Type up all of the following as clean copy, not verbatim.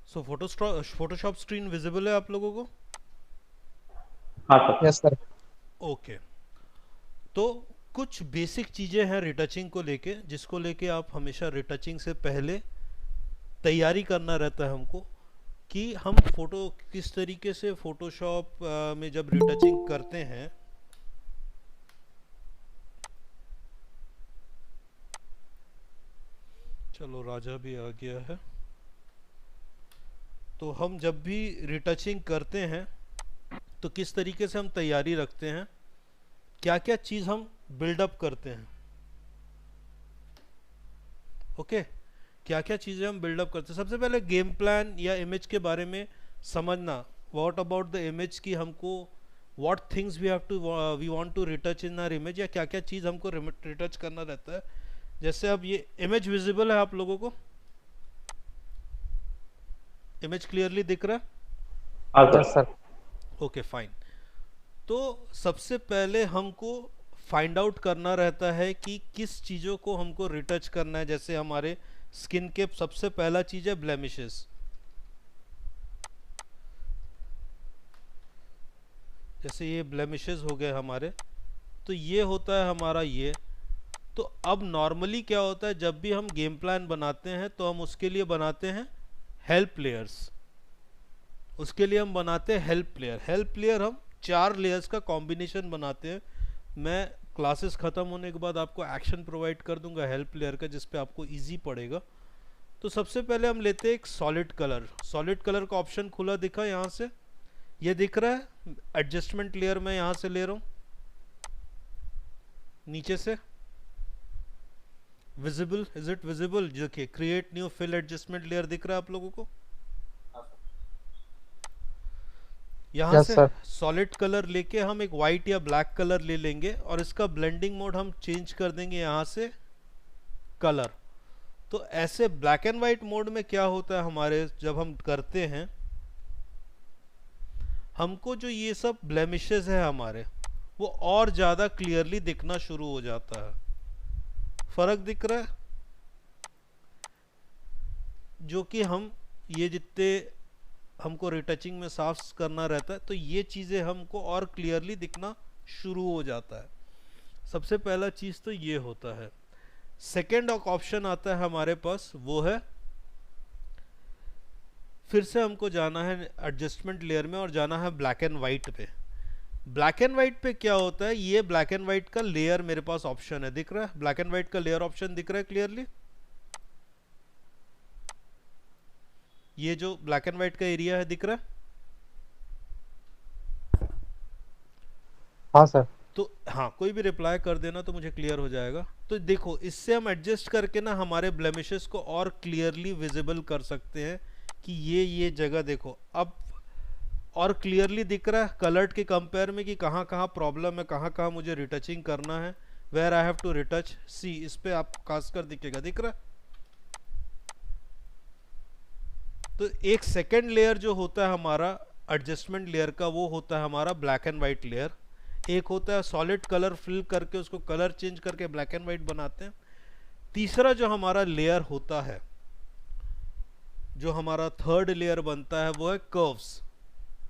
सो Photoshop screen visible है आप लोगों को? हाँ सर। Yes sir. ओके। तो कुछ बेसिक चीज़ें हैं रिटचिंग को लेके, जिसको लेके आप हमेशा रिटचिंग से पहले तैयारी करना रहता है हमको, कि हम फोटो किस तरीके से फोटोशॉप में जब रिटचिंग करते हैं। चलो राजा भी आ गया है। तो हम जब भी रिटचिंग करते हैं तो किस तरीके से हम तैयारी रखते हैं, क्या क्या चीज़ हम बिल्डअप करते हैं। ओके, क्या क्या चीज़ें हम बिल्डअप करते हैं। सबसे पहले गेम प्लान या इमेज के बारे में समझना। व्हाट अबाउट द इमेज, की हमको what things we want to retouch in our image, या क्या क्या चीज़ हमको रिटच करना रहता है। जैसे अब ये इमेज विजिबल है आप लोगों को? इमेज क्लियरली दिख रहा हाँ यस सर। सर। है? Okay fine. तो सबसे पहले हमको फाइंड आउट करना रहता है कि किस चीज़ों को हमको रिटच करना है। जैसे हमारे स्किन के सबसे पहला चीज़ है ब्लेमिशेस। जैसे ये ब्लेमिशेस हो गए हमारे, तो ये होता है हमारा ये। तो अब नॉर्मली क्या होता है, जब भी हम गेम प्लान बनाते हैं तो हम उसके लिए बनाते हैं हेल्प लेयर्स। उसके लिए हम बनाते हैं हेल्प लेयर। हेल्प लेयर हम 4 लेयर्स का कॉम्बिनेशन बनाते हैं। मैं क्लासेस ख़त्म होने के बाद आपको एक्शन प्रोवाइड कर दूंगा हेल्प लेयर का, जिस पे आपको इजी पड़ेगा। तो सबसे पहले हम लेते हैं एक सॉलिड कलर। सॉलिड कलर का ऑप्शन खुला दिखा यहाँ से, ये दिख रहा है। एडजस्टमेंट लेयर मैं यहाँ से ले रहा हूँ, नीचे से। Visible, is it visible? देखिए create new fill adjustment layer दिख रहा है आप लोगों को यहाँ यस से। सर। सॉलिड कलर लेके हम एक वाइट या ब्लैक कलर ले लेंगे और इसका ब्लेंडिंग मोड हम चेंज कर देंगे यहाँ से कलर। तो ऐसे ब्लैक एंड वाइट मोड में क्या होता है हमारे, जब हम करते हैं, हमको जो ये सब ब्लेमिशेस है हमारे, वो और ज़्यादा क्लियरली दिखना शुरू हो जाता है। फर्क दिख रहा है? जो कि हम ये जितने हमको रिटचिंग में साफ करना रहता है, तो ये चीज़ें हमको और क्लियरली दिखना शुरू हो जाता है। सबसे पहला चीज़ तो ये होता है। सेकेंड ऑप्शन आता है हमारे पास, वो है फिर से हमको जाना है एडजस्टमेंट लेयर में और जाना है ब्लैक एंड वाइट पे। ब्लैक एंड वाइट पे क्या होता है, ये ब्लैक एंड वाइट का लेयर मेरे पास ऑप्शन है, दिख रहा है? ब्लैक एंड वाइट का लेयर ऑप्शन दिख रहा है क्लियरली? ये जो ब्लैक एंड वाइट का एरिया है दिख रहा है? हाँ सर। तो हाँ, कोई भी रिप्लाई कर देना तो मुझे क्लियर हो जाएगा। तो देखो, इससे हम एडजस्ट करके ना हमारे ब्लेमिशेस को और क्लियरली विजिबल कर सकते हैं, कि ये जगह देखो अब और क्लियरली दिख रहा है कलर्ड के कंपेयर में, कि कहाँ कहाँ प्रॉब्लम है, कहाँ कहाँ मुझे रिटचिंग करना है, where I have to retouch. See, इस पे आप खासकर दिखेगा, दिख रहा है? तो एक सेकेंड लेयर जो होता है हमारा एडजस्टमेंट लेयर का, वो होता है हमारा ब्लैक एंड वाइट लेयर। एक होता है सॉलिड कलर फिल करके उसको कलर चेंज करके ब्लैक एंड वाइट बनाते हैं। तीसरा जो हमारा लेयर होता है, जो हमारा थर्ड लेयर बनता है, वो है कर्व्स।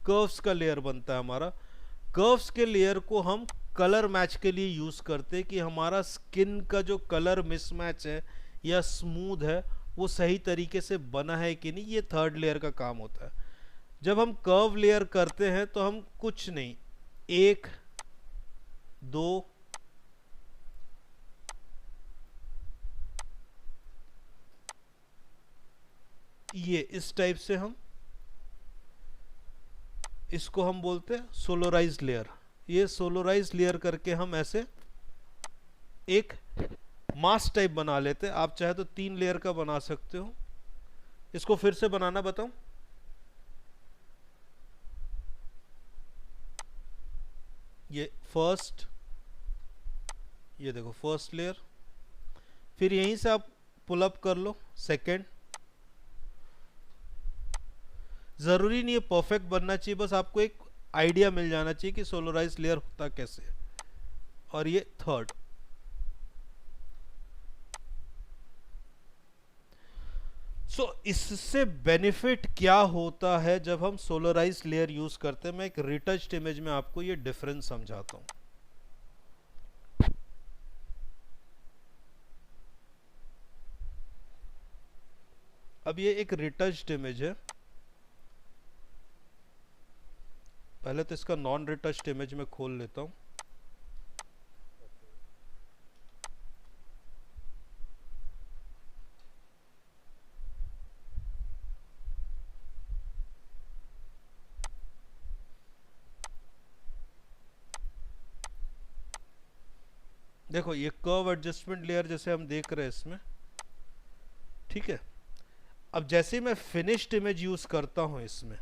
कर्व्स का लेयर बनता है हमारा। कर्व्स के लेयर को हम कलर मैच के लिए यूज करते हैं, कि हमारा स्किन का जो कलर मिसमैच है या स्मूथ है, वो सही तरीके से बना है कि नहीं। ये थर्ड लेयर का काम होता है। जब हम कर्व लेयर करते हैं तो हम कुछ नहीं, एक, दो, ये इस टाइप से हम इसको हम बोलते हैं सोलोराइज लेयर। ये सोलोराइज लेयर करके हम ऐसे एक मास्क टाइप बना लेते हैं। आप चाहे तो 3 लेयर का बना सकते हो। इसको फिर से बनाना बताऊं? ये फर्स्ट, ये देखो फर्स्ट लेयर, फिर यहीं से आप पुल अप कर लो सेकेंड। ज़रूरी नहीं है परफेक्ट बनना चाहिए, बस आपको एक आइडिया मिल जाना चाहिए कि सोलराइज लेयर होता कैसे। और ये थर्ड। सो इससे बेनिफिट क्या होता है जब हम सोलराइज्ड लेयर यूज करते हैं, मैं एक रिटच्ड इमेज में आपको ये डिफरेंस समझाता हूं। अब ये एक रिटच्ड इमेज है, पहले तो इसका नॉन रिटच्ड इमेज में खोल लेता हूं। देखो ये कर्व एडजस्टमेंट लेयर जैसे हम देख रहे हैं इसमें, ठीक है। अब जैसे ही मैं फिनिश्ड इमेज यूज करता हूं इसमें,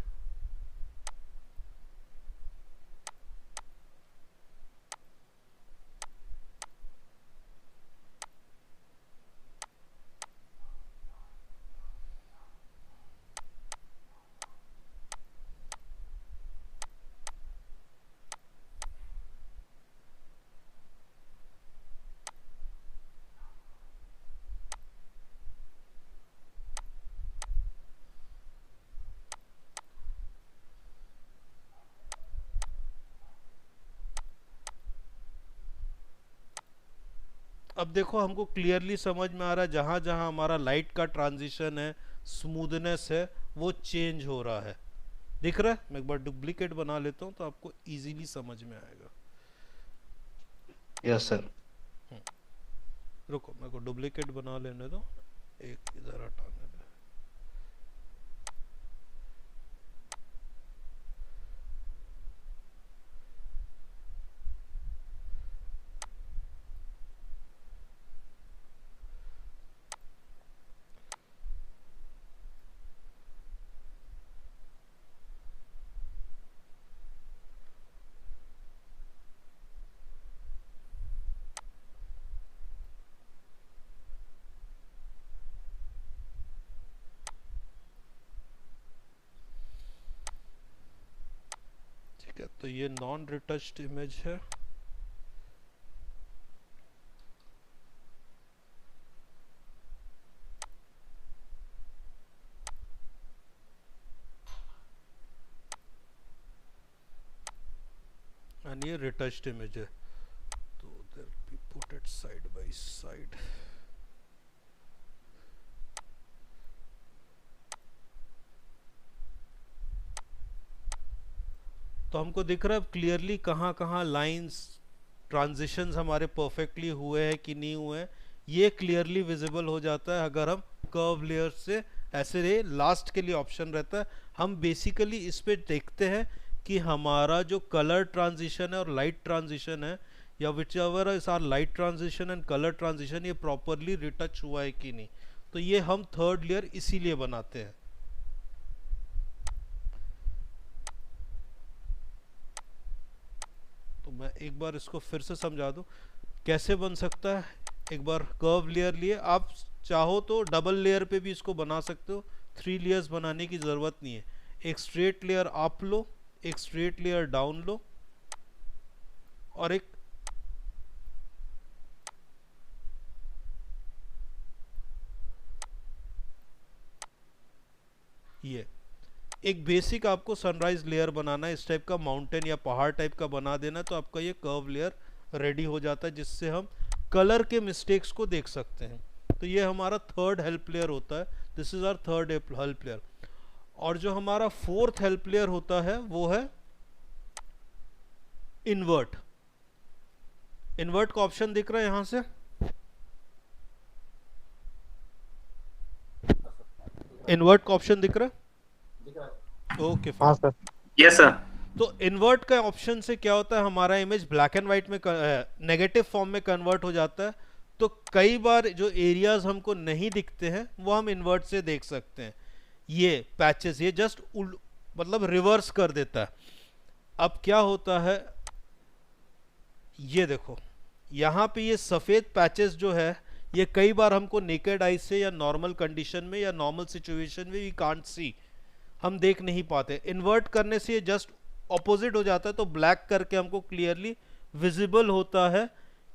अब देखो हमको क्लियरली समझ में आ रहा है जहां जहां हमारा लाइट का ट्रांजिशन है, स्मूथनेस है, वो चेंज हो रहा है। दिख रहा है? मैं एक बार डुप्लीकेट बना लेता हूं तो आपको इजीली समझ में आएगा। Yes sir. रुको मेरे को डुप्लीकेट बना लेने दो, एक इधर हटाने दो। ठीक है, तो ये नॉन रिटच्ड इमेज है। एंड ये रिटच्ड इमेज है, तो there be put it side by side. तो हमको दिख रहा है क्लियरली कहाँ कहाँ लाइंस ट्रांजिशंस हमारे परफेक्टली हुए हैं कि नहीं हुए हैं, ये क्लियरली विजिबल हो जाता है अगर हम कर्व लेयर से ऐसे रे। लास्ट के लिए ऑप्शन रहता है, हम बेसिकली इस पे देखते हैं कि हमारा जो कलर ट्रांजिशन है और लाइट ट्रांजिशन है, या whichever is our light transition and colour transition, ये प्रॉपरली रिटच हुआ है कि नहीं। तो ये हम थर्ड लेयर इसीलिए बनाते हैं। तो मैं एक बार इसको फिर से समझा दूं कैसे बन सकता है। एक बार कर्व लेयर लिए, आप चाहो तो डबल लेयर पे भी इसको बना सकते हो, 3 लेयर्स बनाने की जरूरत नहीं है। एक स्ट्रेट लेयर अप लो, एक स्ट्रेट लेयर डाउन लो, और एक ये एक बेसिक आपको सनराइज लेयर बनाना है, इस टाइप का माउंटेन या पहाड़ टाइप का बना देना है, तो आपका ये कर्व लेयर रेडी हो जाता है, जिससे हम कलर के मिस्टेक्स को देख सकते हैं। तो ये हमारा थर्ड हेल्प लेयर होता है, this is our third help layer. और जो हमारा फोर्थ हेल्प लेयर होता है वो है इन्वर्ट। इन्वर्ट का ऑप्शन दिख रहा है यहां से, इन्वर्ट का ऑप्शन दिख रहा है? ओके हाँ सर। Yes sir. तो इन्वर्ट का ऑप्शन से क्या होता है, हमारा इमेज ब्लैक एंड व्हाइट में नेगेटिव फॉर्म में कन्वर्ट हो जाता है। तो कई बार जो एरियाज हमको नहीं दिखते हैं वो हम इन्वर्ट से देख सकते हैं। ये पैचेस ये जस्ट मतलब रिवर्स कर देता है। अब क्या होता है, ये देखो यहाँ पे ये सफेद पैचेस जो है, ये कई बार हमको नेकेड आई से या नॉर्मल कंडीशन में या नॉर्मल सिचुएशन में वी कांट सी, हम देख नहीं पाते। इन्वर्ट करने से ये जस्ट ऑपोजिट हो जाता है, तो ब्लैक करके हमको क्लियरली विजिबल होता है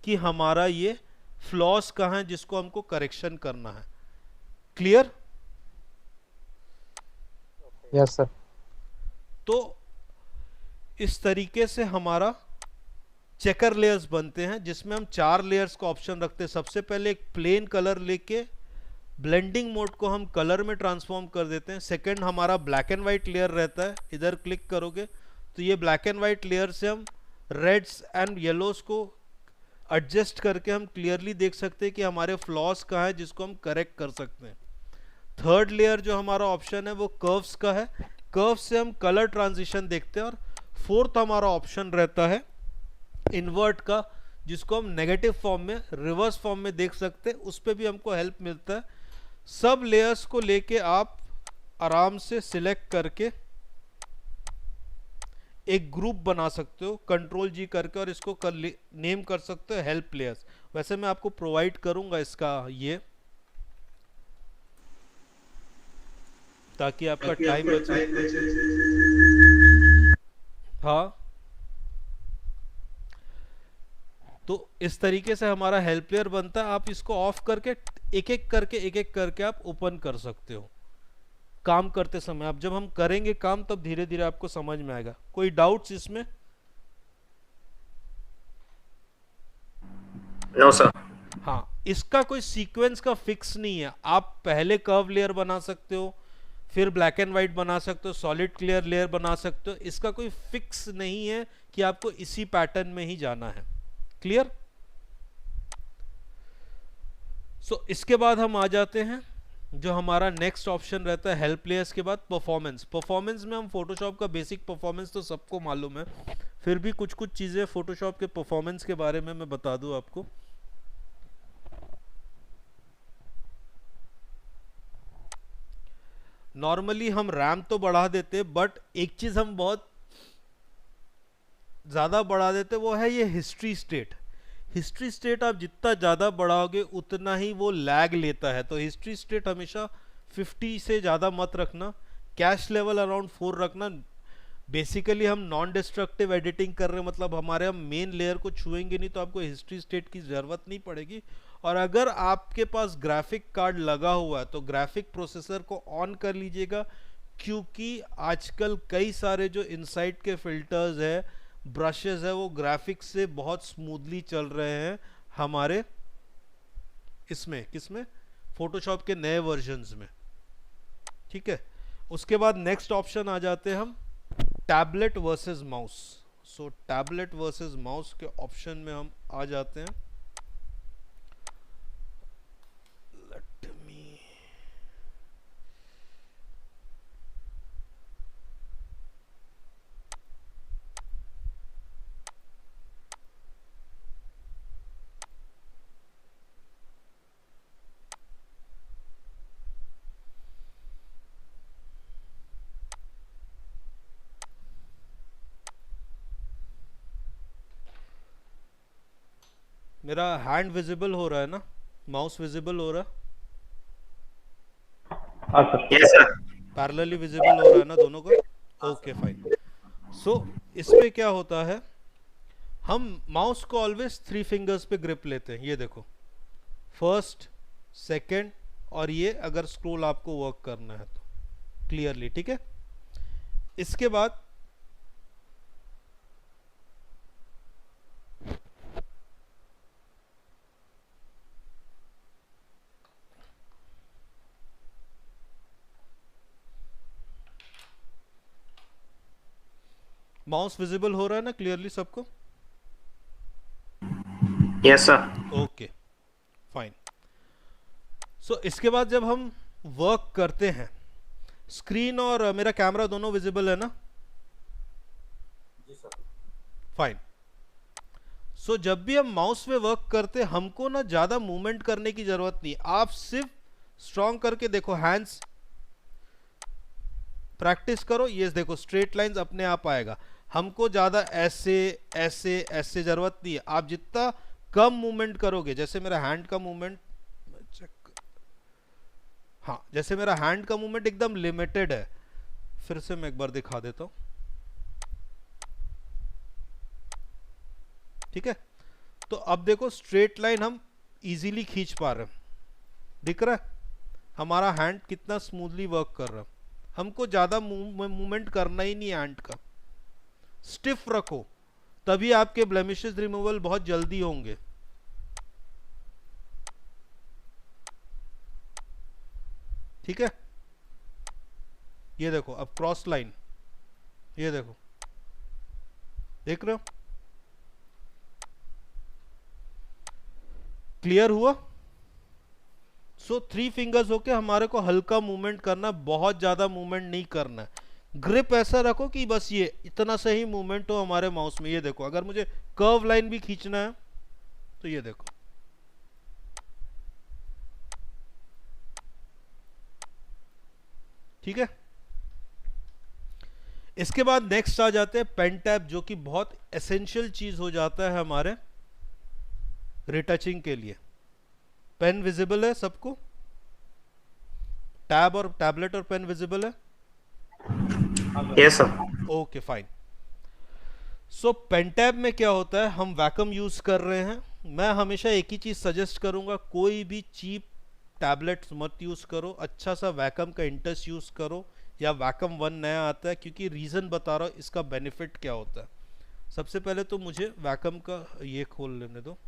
कि हमारा ये फ्लॉस कहाँ है जिसको हमको करेक्शन करना है। क्लियर? Yes sir. तो इस तरीके से हमारा चेकर लेयर्स बनते हैं, जिसमें हम 4 लेयर्स का ऑप्शन रखते हैं। सबसे पहले एक प्लेन कलर लेके ब्लेंडिंग मोड को हम कलर में ट्रांसफॉर्म कर देते हैं। सेकंड हमारा ब्लैक एंड वाइट लेयर रहता है, इधर क्लिक करोगे तो ये ब्लैक एंड वाइट लेयर से हम रेड्स एंड येलोस को एडजस्ट करके हम क्लियरली देख सकते हैं कि हमारे फ्लॉज कहाँ है, जिसको हम करेक्ट कर सकते हैं। थर्ड लेयर जो हमारा ऑप्शन है वो कर्व्स का है, कर्व से हम कलर ट्रांजिशन देखते हैं। और फोर्थ हमारा ऑप्शन रहता है इन्वर्ट का, जिसको हम नेगेटिव फॉर्म में, रिवर्स फॉर्म में देख सकते हैं, उस पर भी हमको हेल्प मिलता है। सब लेयर्स को लेके आप आराम से सिलेक्ट करके एक ग्रुप बना सकते हो कंट्रोल जी करके, और इसको नेम कर सकते हो हेल्प लेयर्स। वैसे मैं आपको प्रोवाइड करूंगा इसका ये, ताकि आपका टाइम बचे। हाँ, तो इस तरीके से हमारा हेल्प लेयर बनता है। आप इसको ऑफ करके एक एक करके आप ओपन कर सकते हो काम करते समय। अब जब हम करेंगे काम तब धीरे धीरे आपको समझ में आएगा। कोई डाउट्स इसमें? No sir. हाँ, इसका कोई सीक्वेंस का फिक्स नहीं है। आप पहले कर्व लेयर बना सकते हो, फिर ब्लैक एंड वाइट बना सकते हो, सॉलिड क्लियर लेयर बना सकते हो। इसका कोई फिक्स नहीं है कि आपको इसी पैटर्न में ही जाना है। क्लियर? सो इसके बाद हम आ जाते हैं जो हमारा नेक्स्ट ऑप्शन रहता है हेल्प लेयर्स के बाद परफॉर्मेंस। परफॉर्मेंस में हम फोटोशॉप का बेसिक परफॉर्मेंस तो सबको मालूम है, फिर भी कुछ कुछ चीजें फोटोशॉप के परफॉर्मेंस के बारे में मैं बता दूं आपको। नॉर्मली हम रैम तो बढ़ा देते, बट एक चीज हम बहुत ज्यादा बढ़ा देते, वो है ये हिस्ट्री स्टेट। हिस्ट्री स्टेट आप जितना ज़्यादा बढ़ाओगे उतना ही वो लैग लेता है। तो हिस्ट्री स्टेट हमेशा 50 से ज़्यादा मत रखना, कैश लेवल अराउंड 4 रखना। बेसिकली हम नॉन डिस्ट्रक्टिव एडिटिंग कर रहे हैं, मतलब हमारे हम मेन लेयर को छुएंगे नहीं, तो आपको हिस्ट्री स्टेट की ज़रूरत नहीं पड़ेगी। और अगर आपके पास ग्राफिक कार्ड लगा हुआ है तो ग्राफिक प्रोसेसर को ऑन कर लीजिएगा, क्योंकि आजकल कई सारे जो इनसाइड के फिल्टर्स है, ब्रशेस है, वो ग्राफिक्स से बहुत स्मूथली चल रहे हैं हमारे इसमें, किसमें, फोटोशॉप के नए वर्जन्स में। ठीक है, उसके बाद नेक्स्ट ऑप्शन आ जाते हैं हम टैबलेट वर्सेस माउस। सो टैबलेट वर्सेस माउस के ऑप्शन में हम आ जाते हैं। लेट मी, मेरा हैंड विजिबल हो रहा है ना, माउस विजिबल हो रहा है, हाँ sir. Yes sir. Parallelly visible हो रहा है ना दोनों का? Okay fine. सो इस पे क्या होता है, हम माउस को ऑलवेज 3 फिंगर्स पे ग्रिप लेते हैं। ये देखो, फर्स्ट, सेकंड, और ये अगर स्क्रॉल आपको वर्क करना है तो क्लियरली। ठीक है, इसके बाद माउस विजिबल हो रहा है ना क्लियरली सबको? Yes sir. Okay fine. So इसके बाद जब हम वर्क करते हैं, स्क्रीन और मेरा कैमरा दोनों विजिबल है ना? जी सर। फाइन। सो जब भी हम माउस पे वर्क करते, हमको ना ज्यादा मूवमेंट करने की जरूरत नहीं। आप सिर्फ स्ट्रॉन्ग करके देखो, हैंड्स प्रैक्टिस करो, ये देखो स्ट्रेट लाइंस अपने आप आएगा। हमको ज्यादा ऐसे ऐसे ऐसे जरूरत नहीं है। आप जितना कम मूवमेंट करोगे, जैसे मेरा हैंड का मूवमेंट, हाँ, जैसे मेरा हैंड का मूवमेंट एकदम लिमिटेड है, फिर से मैं एक बार दिखा देता हूं। ठीक है, तो अब देखो स्ट्रेट लाइन हम इजीली खींच पा रहे हैं, दिख रहा है हमारा हैंड कितना स्मूथली वर्क कर रहा है। हमको ज़्यादा मूवमेंट करना ही नहीं है एंट का, स्टिफ रखो, तभी आपके ब्लेमिशेस रिमूवल बहुत जल्दी होंगे। ठीक है, ये देखो अब क्रॉस लाइन, ये देखो, देख रहे हो, क्लियर हुआ। सो 3 फिंगर्स होके हमारे को हल्का मूवमेंट करना, बहुत ज्यादा मूवमेंट नहीं करना है। ग्रिप ऐसा रखो कि बस ये इतना सही मूवमेंट हो हमारे माउस में। ये देखो, अगर मुझे कर्व लाइन भी खींचना है तो ये देखो, ठीक है। इसके बाद नेक्स्ट आ जाते हैं पेन टैब, जो कि बहुत एसेंशियल चीज हो जाता है हमारे रिटचिंग के लिए। पेन विजिबल है सबको? टैब और टैबलेट और पेन विजिबल है? Yes sir. Okay fine. So pen tab में क्या होता है, हम वैकम यूज कर रहे हैं। मैं हमेशा एक ही चीज सजेस्ट करूंगा, कोई भी चीप टैबलेट मत यूज करो, अच्छा सा वैकम का इंटस यूज करो, या वैकम 1 नया आता है, क्योंकि रीजन बता रहा हूं इसका बेनिफिट क्या होता है। सबसे पहले तो मुझे वैकम का ये खोल लेने दो।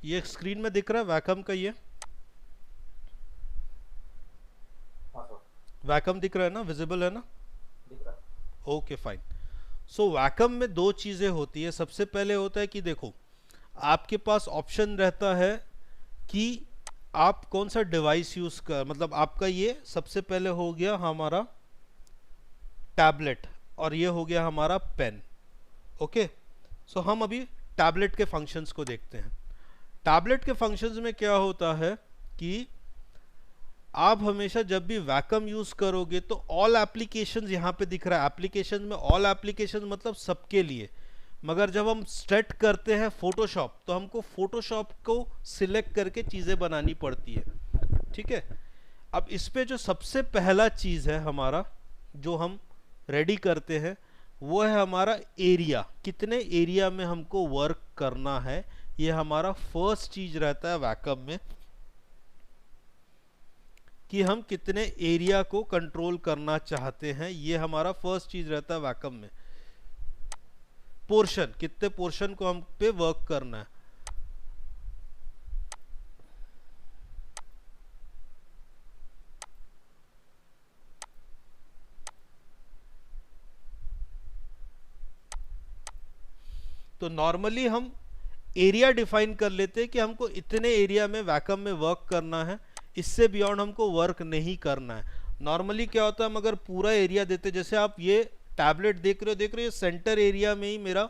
ये स्क्रीन में दिख रहा है वैकम का, ये वैकम दिख रहा है ना, विजिबल है ना? Okay fine. सो वैकम में दो चीजें होती है। सबसे पहले होता है कि देखो, आपके पास ऑप्शन रहता है कि आप कौन सा डिवाइस यूज कर, मतलब आपका ये सबसे पहले हो गया हमारा टैबलेट और ये हो गया हमारा पेन। ओके, सो हम अभी टैबलेट के फंक्शंस को देखते हैं। टैबलेट के फंक्शंस में क्या होता है कि आप हमेशा जब भी वैकम यूज करोगे तो ऑल एप्लीकेशंस यहाँ पे दिख रहा है। एप्लीकेशन में ऑल एप्लीकेशन मतलब सबके लिए, मगर जब हम स्टार्ट करते हैं फोटोशॉप तो हमको फोटोशॉप को सिलेक्ट करके चीजें बनानी पड़ती है। ठीक है, अब इस पे जो सबसे पहला चीज है हमारा, जो हम रेडी करते हैं, वो है हमारा एरिया। कितने एरिया में हमको वर्क करना है, ये हमारा फर्स्ट चीज रहता है वैकम में, कि हम कितने एरिया को कंट्रोल करना चाहते हैं। ये हमारा फर्स्ट चीज रहता है वैकम में। पोर्शन, कितने पोर्शन को हम पे वर्क करना है। तो नॉर्मली हम एरिया डिफाइन कर लेते हैं कि हमको इतने एरिया में वैकम में वर्क करना है, इससे बियॉन्ड हमको वर्क नहीं करना है। नॉर्मली क्या होता है, हम अगर पूरा एरिया देते, जैसे आप ये टैबलेट देख रहे हो, सेंटर एरिया में ही मेरा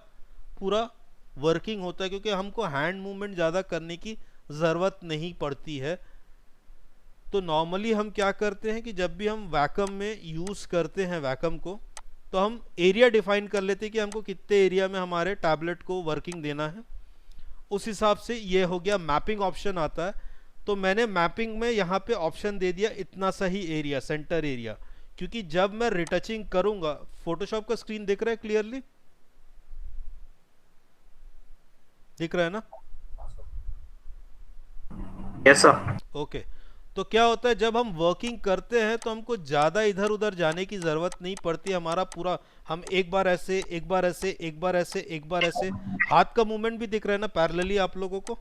पूरा वर्किंग होता है, क्योंकि हमको हैंड मूवमेंट ज़्यादा करने की ज़रूरत नहीं पड़ती है। तो नॉर्मली हम क्या करते हैं कि जब भी हम वैकम में यूज़ करते हैं वैकम को, तो हम एरिया डिफाइन कर लेते हैं कि हमको कितने एरिया में हमारे टैबलेट को वर्किंग देना है। उस हिसाब से ये हो गया। मैपिंग ऑप्शन आता है, तो मैंने मैपिंग में यहाँ पे ऑप्शन दे दिया इतना सा ही एरिया, सेंटर एरिया, क्योंकि जब मैं रिटचिंग करूंगा, फोटोशॉप का स्क्रीन दिख रहा है क्लियरली? दिख रहा है ना? Yes sir. ओके, तो क्या होता है, जब हम वर्किंग करते हैं तो हमको ज़्यादा इधर उधर जाने की ज़रूरत नहीं पड़ती। हमारा पूरा, हम एक बार ऐसे, एक बार ऐसे, एक बार ऐसे, एक बार ऐसे, हाथ का मूवमेंट भी दिख रहा है ना पैरेलली आप लोगों को?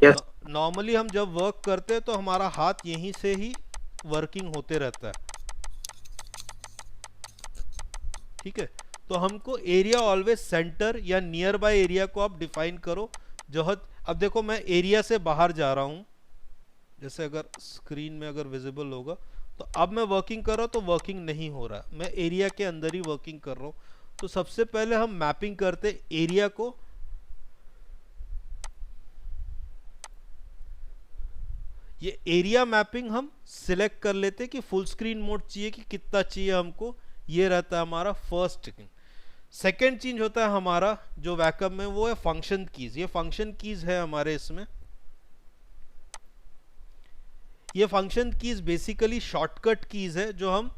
यस। नॉर्मली हम जब वर्क करते हैं तो हमारा हाथ यहीं से ही वर्किंग होते रहता है। ठीक है, तो हमको एरिया ऑलवेज सेंटर या नियर बाय एरिया को आप डिफाइन करो। जो अब देखो, मैं एरिया से बाहर जा रहा हूं, जैसे अगर स्क्रीन में अगर विजिबल होगा, तो अब मैं वर्किंग कर रहा हूं तो वर्किंग नहीं हो रहा, मैं एरिया के अंदर ही वर्किंग कर रहा हूं। तो सबसे पहले हम मैपिंग करते एरिया को। ये एरिया मैपिंग हम सिलेक्ट कर लेते कि फुल स्क्रीन मोड चाहिए कि कितना चाहिए हमको, ये रहता है हमारा फर्स्ट थिंग। सेकेंड चीज होता है हमारा जो वैकअप में, वो है फंक्शन कीज। ये फंक्शन कीज है हमारे इसमें। ये function keys basically shortcut keys है जो हम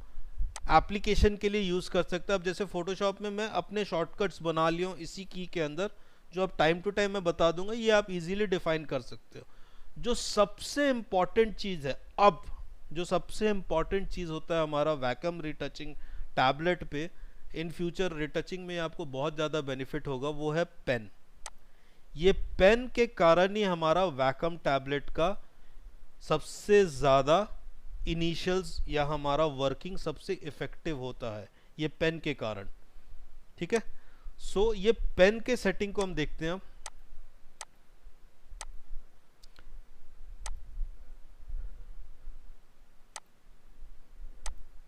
एप्लीकेशन के लिए यूज कर सकते हैं। अब जैसे फोटोशॉप में मैं अपने शॉर्टकट्स बना लिया हूं इसी की के अंदर, जो अब टाइम टू टाइम मैं बता दूंगा, ये आप इजीली डिफाइन कर सकते हो। जो सबसे इंपॉर्टेंट चीज है, अब जो सबसे इंपॉर्टेंट चीज होता है हमारा वैकम रिटचिंग टैबलेट पे, इन फ्यूचर रिटचिंग में आपको बहुत ज़्यादा बेनिफिट होगा, वो है पेन। ये पेन के कारण ही हमारा वैकम टैबलेट का सबसे ज़्यादा इनिशियल्स या हमारा वर्किंग सबसे इफेक्टिव होता है, ये पेन के कारण। ठीक है, सो ये पेन के सेटिंग को हम देखते हैं।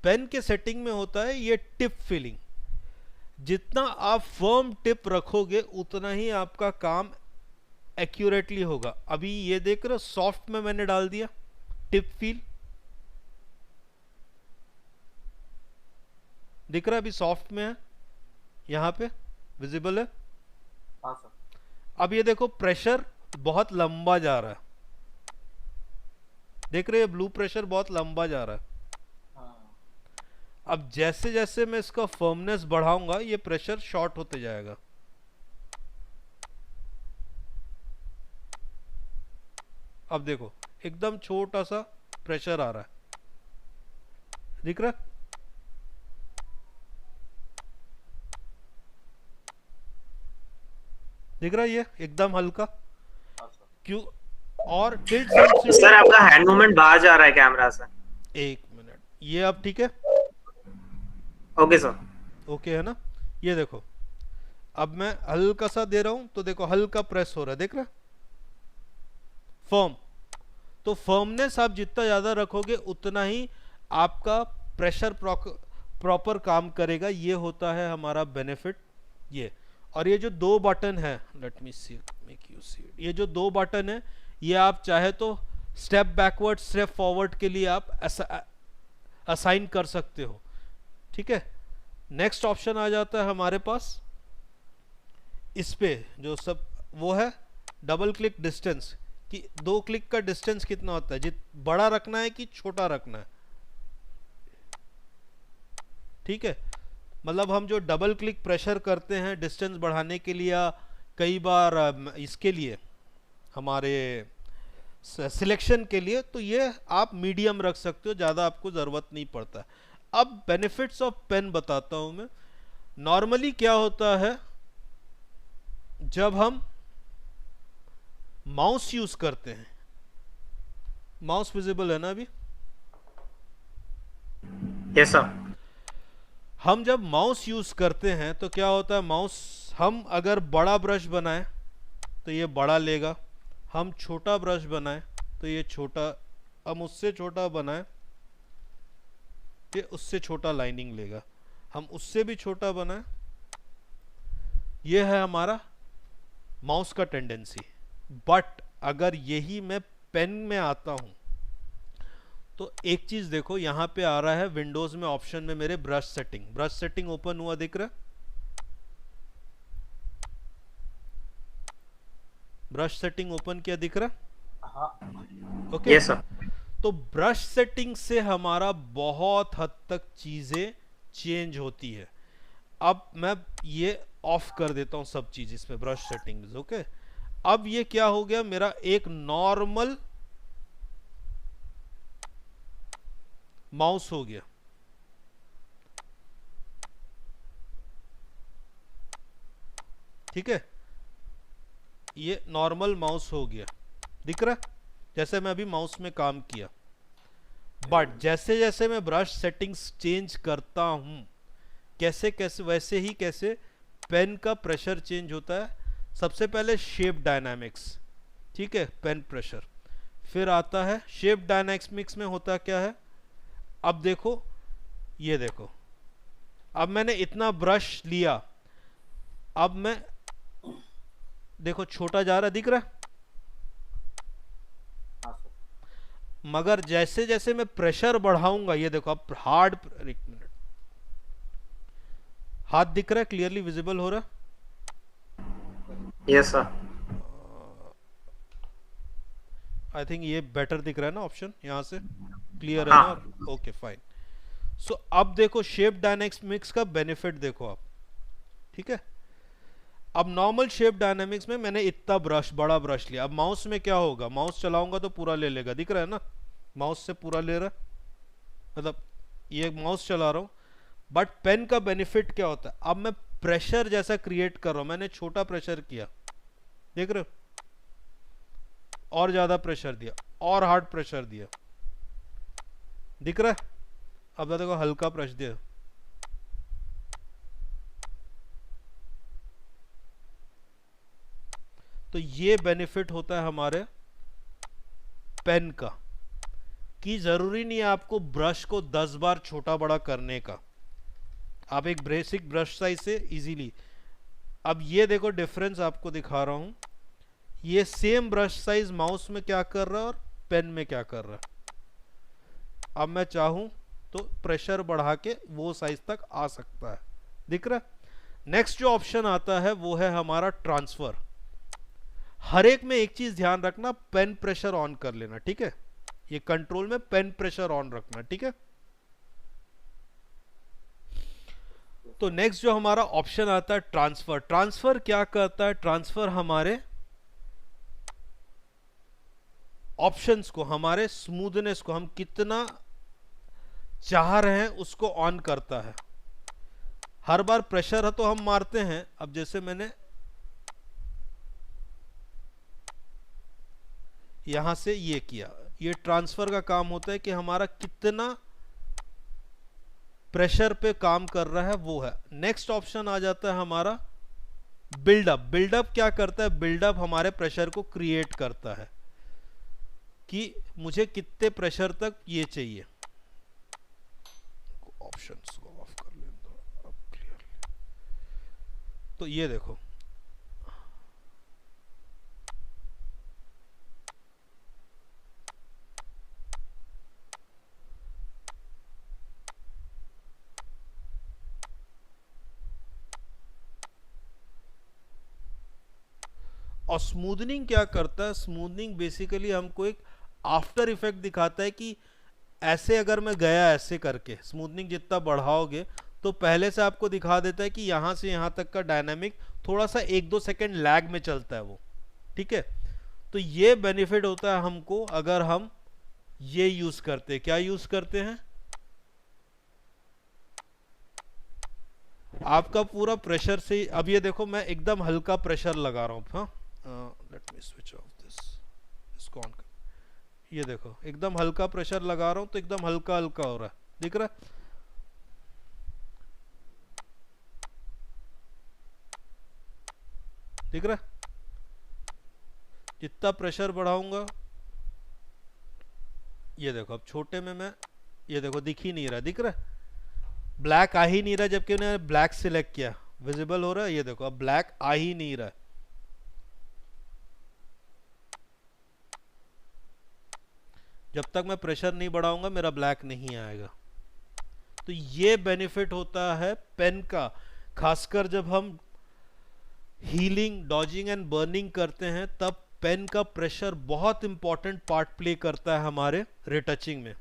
पेन के सेटिंग में होता है ये टिप फिलिंग। जितना आप फर्म टिप रखोगे उतना ही आपका काम एक्यूरेटली होगा। अभी ये देख रहे हो, सॉफ्ट में मैंने डाल दिया टिप फील, दिख रहा है, अभी सॉफ्ट में है, यहां पे विजिबल है। हाँ सर। अब ये देखो प्रेशर बहुत लंबा जा रहा है, देख रहे हो ब्लू प्रेशर बहुत लंबा जा रहा है। अब जैसे जैसे मैं इसका फर्मनेस बढ़ाऊंगा ये प्रेशर शॉर्ट होते जाएगा। अब देखो एकदम छोटा सा प्रेशर आ रहा है, दिख रहा है? दिख रहा है, ये एकदम हल्का। क्यों? और टिल्ट सेंसिटिविटी, सर आपका हैंड मूवमेंट बाहर जा रहा है कैमरा से। एक मिनट, ये अब ठीक है? Okay sir. ओके है ना? ये देखो अब मैं हल्का सा दे रहा हूं तो देखो हल्का प्रेस हो रहा है, देख रहा है? फर्म। तो फर्मनेस आप जितना ज्यादा रखोगे उतना ही आपका प्रेशर प्रॉपर काम करेगा। ये होता है हमारा बेनिफिट। ये और ये जो दो बटन है, let me see make you see, ये जो दो बटन है ये आप चाहे तो स्टेप बैकवर्ड स्टेप फॉरवर्ड के लिए आप असाइन कर सकते हो। ठीक है, नेक्स्ट ऑप्शन आ जाता है हमारे पास इस पे, जो सब वो है डबल क्लिक डिस्टेंस, कि दो क्लिक का डिस्टेंस कितना होता है, बड़ा रखना है कि छोटा रखना है। ठीक है, मतलब हम जो डबल क्लिक प्रेशर करते हैं डिस्टेंस बढ़ाने के लिए, या कई बार इसके लिए हमारे सिलेक्शन के लिए, तो ये आप मीडियम रख सकते हो, ज़्यादा आपको ज़रूरत नहीं पड़ता। अब बेनिफिट्स ऑफ पेन बताता हूं मैं। नॉर्मली क्या होता है जब हम माउस यूज करते हैं, माउस विजिबल है ना अभी? Yes sir. हम जब माउस यूज करते हैं तो क्या होता है, माउस हम अगर बड़ा ब्रश बनाएं तो ये बड़ा लेगा, हम छोटा ब्रश बनाएं तो ये छोटा, हम उससे छोटा बनाएं ये उससे छोटा लाइनिंग लेगा, हम उससे भी छोटा बनाएं, ये है हमारा माउस का टेंडेंसी। बट अगर यही मैं पेन में आता हूं तो एक चीज देखो, यहां पे आ रहा है विंडोज में ऑप्शन में मेरे brush setting, brush setting open हुआ, दिख रहा है? ब्रश सेटिंग ओपन किया, दिख रहा है? हाँ। Okay, yes sir. तो ब्रश सेटिंग से हमारा बहुत हद तक चीजें चेंज होती है। अब मैं ये ऑफ कर देता हूं सब चीज इसमें ब्रश सेटिंग्स। ओके, अब ये क्या हो गया, मेरा एक नॉर्मल माउस हो गया। ठीक है, ये नॉर्मल माउस हो गया, दिख रहा है? जैसे मैं अभी माउस में काम किया। बट जैसे जैसे मैं ब्रश सेटिंग्स चेंज करता हूं, कैसे कैसे वैसे ही कैसे पेन का प्रेशर चेंज होता है। सबसे पहले शेप डायनामिक्स, ठीक है, पेन प्रेशर, फिर आता है शेप डायनामिक्स में होता क्या है। अब देखो, ये देखो, अब मैंने इतना ब्रश लिया, अब मैं देखो छोटा जा रहा है, दिख रहा है? मगर जैसे जैसे मैं प्रेशर बढ़ाऊंगा, ये देखो अब हार्ड, एक मिनट, हाथ दिख रहा है, क्लियरली विजिबल हो रहा है? Yes sir. आई थिंक ये बेटर दिख रहा है ना ऑप्शन, यहां से क्लियर है ना? और हाँ ओके फाइन। सो अब देखो शेप डायनेमिक्स का बेनिफिट देखो आप, ठीक है? अब नॉर्मल शेप डायनेमिक्स में मैंने इतना ब्रश, बड़ा ब्रश लिया, अब माउस में क्या होगा, माउस चलाऊंगा तो पूरा ले लेगा, दिख रहा है ना? माउस से पूरा ले रहा है, मतलब ये माउस चला रहा हूं। बट पेन का बेनिफिट क्या होता है, अब मैं प्रेशर जैसा क्रिएट कर रहा हूं, मैंने छोटा प्रेशर किया, देख रहे हो? और ज्यादा प्रेशर दिया, और हार्ड प्रेशर दिया, दिख रहा है? अब देखो हल्का प्रेशर दिया, तो ये बेनिफिट होता है हमारे पेन का, कि जरूरी नहीं है आपको ब्रश को 10 बार छोटा बड़ा करने का, आप एक बेसिक ब्रश साइज से इजीली। अब ये देखो डिफरेंस आपको दिखा रहा हूं, ये सेम ब्रश साइज माउस में क्या कर रहा है और पेन में क्या कर रहा है। अब मैं चाहूं तो प्रेशर बढ़ा के वो साइज तक आ सकता है, दिख रहा है? नेक्स्ट जो ऑप्शन आता है वो है हमारा ट्रांसफर। हर एक में एक चीज ध्यान रखना, पेन प्रेशर ऑन कर लेना, ठीक है? ये कंट्रोल में पेन प्रेशर ऑन रखना, ठीक है? तो नेक्स्ट जो हमारा ऑप्शन आता है ट्रांसफर। ट्रांसफर क्या करता है? ट्रांसफर हमारे ऑप्शंस को, हमारे स्मूथनेस को, हम कितना चाह रहे हैं उसको ऑन करता है। हर बार प्रेशर है तो हम मारते हैं, अब जैसे मैंने यहां से ये किया, ये ट्रांसफर का काम होता है कि हमारा कितना प्रेशर पे काम कर रहा है वो है। नेक्स्ट ऑप्शन आ जाता है हमारा बिल्डअप। बिल्डअप क्या करता है? बिल्डअप हमारे प्रेशर को क्रिएट करता है कि मुझे कितने प्रेशर तक ये चाहिए। ऑप्शंस को ऑफ कर लें तो अब क्लियरली, तो ये देखो और स्मूथनिंग क्या करता है? स्मूथनिंग बेसिकली हमको एक आफ्टर इफेक्ट दिखाता है कि ऐसे अगर मैं गया ऐसे करके, स्मूथनिंग जितना बढ़ाओगे तो पहले से आपको दिखा देता है कि यहां से यहां तक का डायनामिक थोड़ा सा 1-2 सेकंड लैग में चलता है वो, ठीक है? तो ये बेनिफिट होता है हमको अगर हम ये यूज करते हैं। क्या यूज करते हैं? आपका पूरा प्रेशर से, अब ये देखो मैं एकदम हल्का प्रेशर लगा रहा हूं, हाँ, late me switch off this, इसको ऑन कर, ये देखो एकदम हल्का प्रेशर लगा रहा हूं तो एकदम हल्का हल्का हो रहा है, दिख रहा है? दिख रहा है? जितना प्रेशर बढ़ाऊंगा, ये देखो अब छोटे में मैं, ये देखो दिख ही नहीं रहा, दिख रहा है? ब्लैक आ ही नहीं रहा, जबकि मैंने ब्लैक सिलेक्ट किया, विजिबल हो रहा है? ये देखो अब ब्लैक आ ही नहीं रहा है। जब तक मैं प्रेशर नहीं बढ़ाऊंगा मेरा ब्लैक नहीं आएगा। तो ये बेनिफिट होता है पेन का, खासकर जब हम हीलिंग, डॉजिंग एंड बर्निंग करते हैं तब पेन का प्रेशर बहुत इंपॉर्टेंट पार्ट प्ले करता है हमारे रिटचिंग में।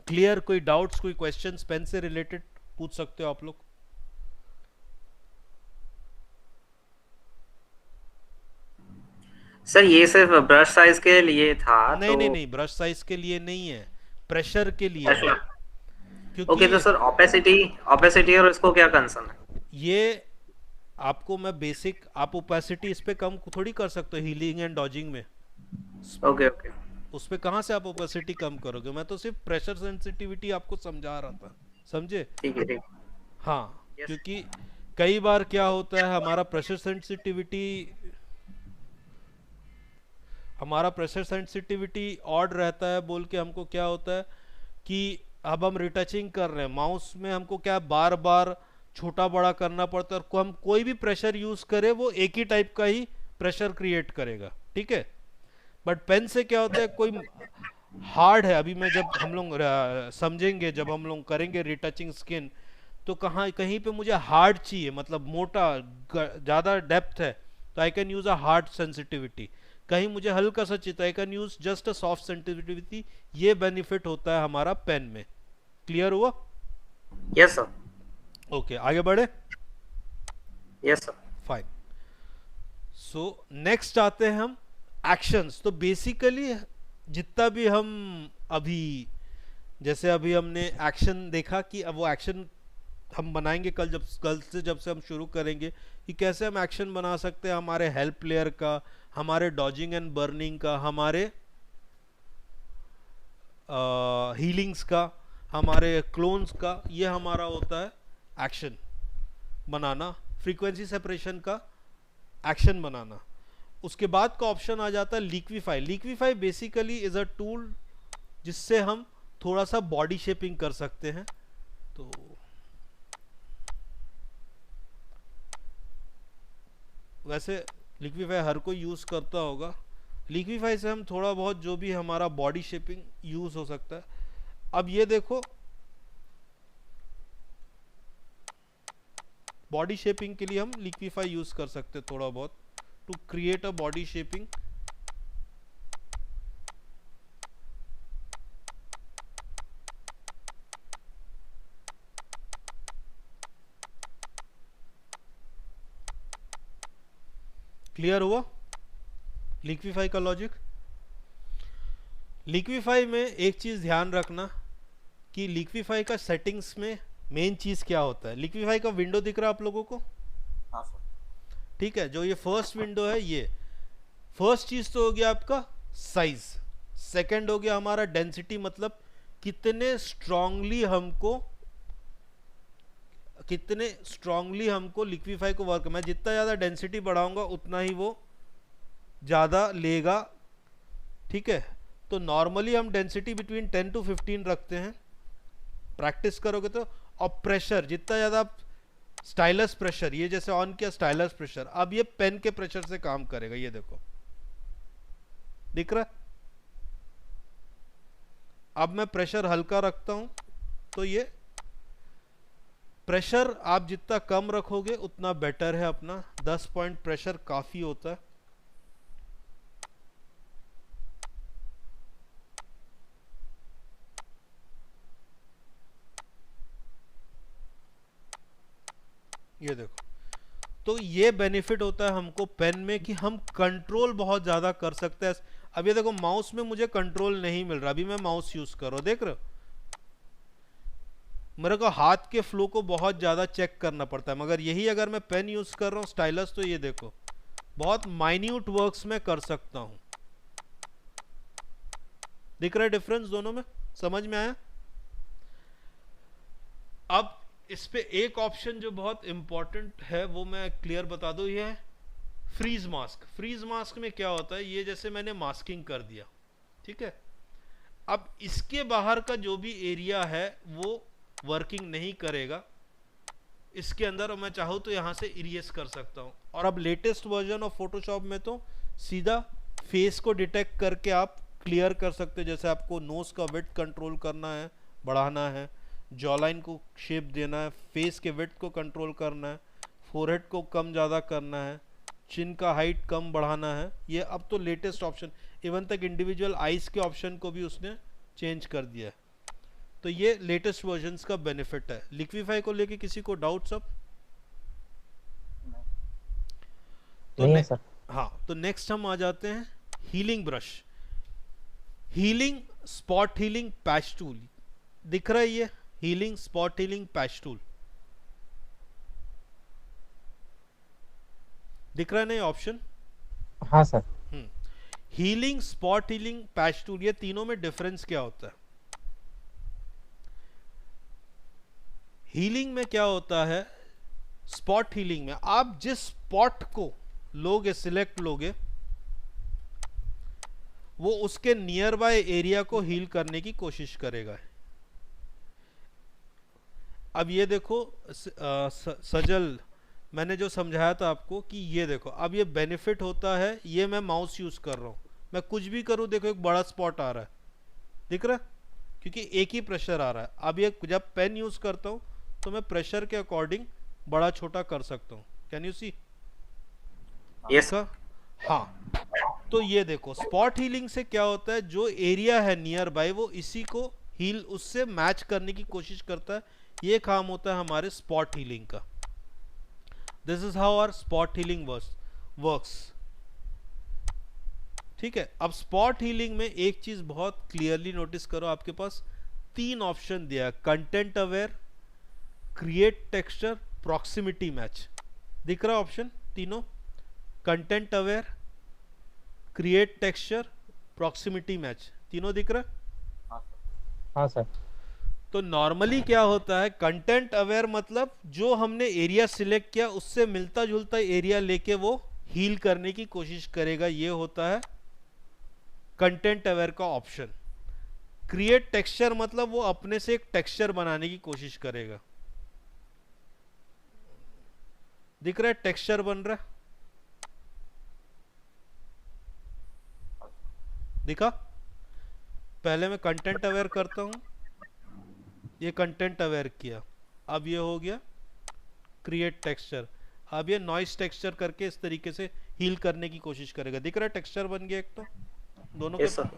क्लियर? कोई डाउट्स, कोई क्वेश्चंस पेन से रिलेटेड पूछ सकते हो आप लोग। सर, ये सिर्फ ब्रश साइज के लिए था नहीं तो। नहीं नहीं, ब्रश साइज के लिए नहीं है, प्रेशर के लिए है। अच्छा। क्योंकि ओके, तो सर ओपेसिटी, ओपेसिटी और इसको क्या कंसर्न है? ये आपको मैं बेसिक, आप ओपेसिटी इस पे कम थोड़ी कर सकते हो हीलिंग एंड डॉजिंग में, ओके ओके। उस पे कहाँ से आप ओपेसिटी कम करोगे? मैं तो सिर्फ प्रेशर सेंसिटिविटी आपको समझा रहा था, समझे? ठीक है, ठीक। हाँ, यस। क्योंकि कई बार क्या होता है, हमारा प्रेशर सेंसिटिविटी ऑड रहता है बोल के हमको क्या होता है कि अब हम रिटचिंग कर रहे हैं, माउस में हमको क्या बार बार छोटा बड़ा करना पड़ता है, और हम कोई भी प्रेशर यूज करें वो एक ही टाइप का ही प्रेशर क्रिएट करेगा, ठीक है? बट पेन से क्या होता है, कोई हार्ड है, अभी मैं जब हम लोग समझेंगे, जब हम लोग करेंगे रिटचिंग स्किन, तो कहाँ कहीं पे मुझे हार्ड चाहिए, मतलब मोटा, ज़्यादा डेप्थ है, तो I can use a hard sensitivity. कहीं मुझे हल्का सा चाहिए, I can use just a soft sensitivity. ये बेनिफिट होता है हमारा पेन में। क्लियर हुआ? Yes sir. ओके, आगे बढ़े। Yes sir. Fine. So next आते हैं हम एक्शंस। तो बेसिकली जितना भी हम अभी, जैसे अभी हमने एक्शन देखा कि अब वो एक्शन हम बनाएंगे कल से हम शुरू करेंगे कि कैसे हम एक्शन बना सकते हैं हमारे हेल्प प्लेयर का, हमारे डॉजिंग एंड बर्निंग का, हमारे हीलिंग्स का, हमारे क्लोन्स का। ये हमारा होता है एक्शन बनाना, फ्रीक्वेंसी सेपरेशन का एक्शन बनाना। उसके बाद का ऑप्शन आ जाता है liquefy. Liquefy basically is a tool जिससे हम थोड़ा सा बॉडी शेपिंग कर सकते हैं। तो वैसे लिक्विफाई हर कोई यूज़ करता होगा। लिक्विफाई से हम थोड़ा बहुत जो भी हमारा बॉडी शेपिंग यूज़ हो सकता है। अब ये देखो, बॉडी शेपिंग के लिए हम लिक्विफाई यूज़ कर सकते हैं थोड़ा बहुत, to create a body shaping. Clear हुआ लिक्विफाई का लॉजिक? लिक्विफाई में एक चीज़ ध्यान रखना कि लिक्विफाई का सेटिंग्स में मेन चीज़ क्या होता है। लिक्विफाई का विंडो दिख रहा है आप लोगों को? हाँ सर। ठीक है, जो ये फर्स्ट विंडो है, ये फर्स्ट चीज़ तो हो गया आपका साइज। सेकंड हो गया हमारा डेंसिटी, मतलब कितने स्ट्रांगली हमको लिक्विफाई को वर्क। मैं जितना ज़्यादा डेंसिटी बढ़ाऊंगा उतना ही वो ज़्यादा लेगा। ठीक है, तो नॉर्मली हम डेंसिटी बिटवीन 10 to 15 रखते हैं, प्रैक्टिस करोगे तो। और प्रेशर जितना ज़्यादा आप, स्टाइलस प्रेशर, ये जैसे ऑन किया स्टाइलस प्रेशर, अब ये पेन के प्रेशर से काम करेगा। ये देखो दिख रहा है? अब मैं प्रेशर हल्का रखता हूं, तो ये प्रेशर आप जितना कम रखोगे उतना बेटर है अपना। 10 पॉइंट प्रेशर काफी होता है। ये देखो, तो ये बेनिफिट होता है हमको पेन में कि हम कंट्रोल बहुत ज्यादा कर सकते हैं। अब ये देखो, माउस में मुझे कंट्रोल नहीं मिल रहा, अभी मैं माउस यूज कर रहा हूं, देख रहे हो? मेरे को हाथ के फ्लो को बहुत ज्यादा चेक करना पड़ता है, मगर यही अगर मैं पेन यूज कर रहा हूं स्टाइलस, तो ये देखो बहुत माइन्यूट वर्क्स में कर सकता हूं। दिख रहा है डिफरेंस दोनों में? समझ में आया? अब इस पे एक ऑप्शन जो बहुत इंपॉर्टेंट है वो मैं क्लियर बता दूं, ये है फ्रीज मास्क। फ्रीज मास्क में क्या होता है, ये जैसे मैंने मास्किंग कर दिया, ठीक है, अब इसके बाहर का जो भी एरिया है वो वर्किंग नहीं करेगा। इसके अंदर मैं चाहूँ तो यहाँ से इरेज कर सकता हूँ। और अब लेटेस्ट वर्जन ऑफ फोटोशॉप में तो सीधा फेस को डिटेक्ट करके आप क्लियर कर सकते हो। जैसे आपको नोज का विड्थ कंट्रोल करना है, बढ़ाना है, जॉलाइन को शेप देना है, फेस के विड्थ को कंट्रोल करना है, फोरहेड को कम ज़्यादा करना है, चिन का हाइट कम बढ़ाना है। ये अब तो लेटेस्ट ऑप्शन, इवन तक इंडिविजुअल आइज के ऑप्शन को भी उसने चेंज कर दिया है। तो ये लेटेस्ट वर्जन्स का बेनिफिट है। लिक्विफाई को लेके किसी को डाउट सब? तो नहीं है सर। हाँ, तो नेक्स्ट हम आ जाते हैं healing brush. Healing spot healing patch tool दिख रहा है, ये healing spot healing patch tool दिख रहा है ना ये ऑप्शन? हाँ sir. Healing, spot healing, patch tool, ये तीनों में डिफरेंस क्या होता है? हीलिंग में क्या होता है, स्पॉट हीलिंग में आप जिस स्पॉट को लोगे, सिलेक्ट लोगे, वो उसके नियर बाय एरिया को हील करने की कोशिश करेगा। अब ये देखो सजल, मैंने जो समझाया था आपको कि ये देखो, अब ये बेनिफिट होता है, ये मैं माउस यूज कर रहा हूं, मैं कुछ भी करूं देखो एक बड़ा स्पॉट आ रहा है, दिख रहा है, क्योंकि एक ही प्रेशर आ रहा है। अब ये जब पेन यूज करता हूं तो मैं प्रेशर के अकॉर्डिंग बड़ा छोटा कर सकता हूं। Can you see? यस। देखा? हाँ। तो ये देखो स्पॉट हीलिंग से क्या होता है, जो एरिया है नियर बाय वो इसी को हील उससे मैच करने की कोशिश करता है। ये काम होता है हमारे स्पॉट हीलिंग का। This is how our spot healing works. ठीक है, अब स्पॉट हीलिंग में एक चीज बहुत क्लियरली नोटिस करो, आपके पास 3 ऑप्शन दिया है, content aware, create texture, proximity match. दिख रहा है ऑप्शन तीनों? Content aware, create texture, proximity match, तीनों दिख रहा है? हाँ सर। तो नॉर्मली क्या होता है, कंटेंट अवेयर मतलब जो हमने एरिया सिलेक्ट किया उससे मिलता जुलता एरिया लेके वो हील करने की कोशिश करेगा, ये होता है कंटेंट अवेयर का ऑप्शन। क्रिएट टेक्सचर मतलब वो अपने से एक टेक्सचर बनाने की कोशिश करेगा। दिख रहा है टेक्सचर बन रहा है? दिखा? पहले मैं कंटेंट अवेयर करता हूं, ये कंटेंट अवेयर किया, अब ये हो गया क्रिएट टेक्सचर। अब ये नॉइस टेक्सचर करके इस तरीके से हील करने की कोशिश करेगा। दिख रहा है टेक्सचर बन गया एक तो दोनों यस के। सर।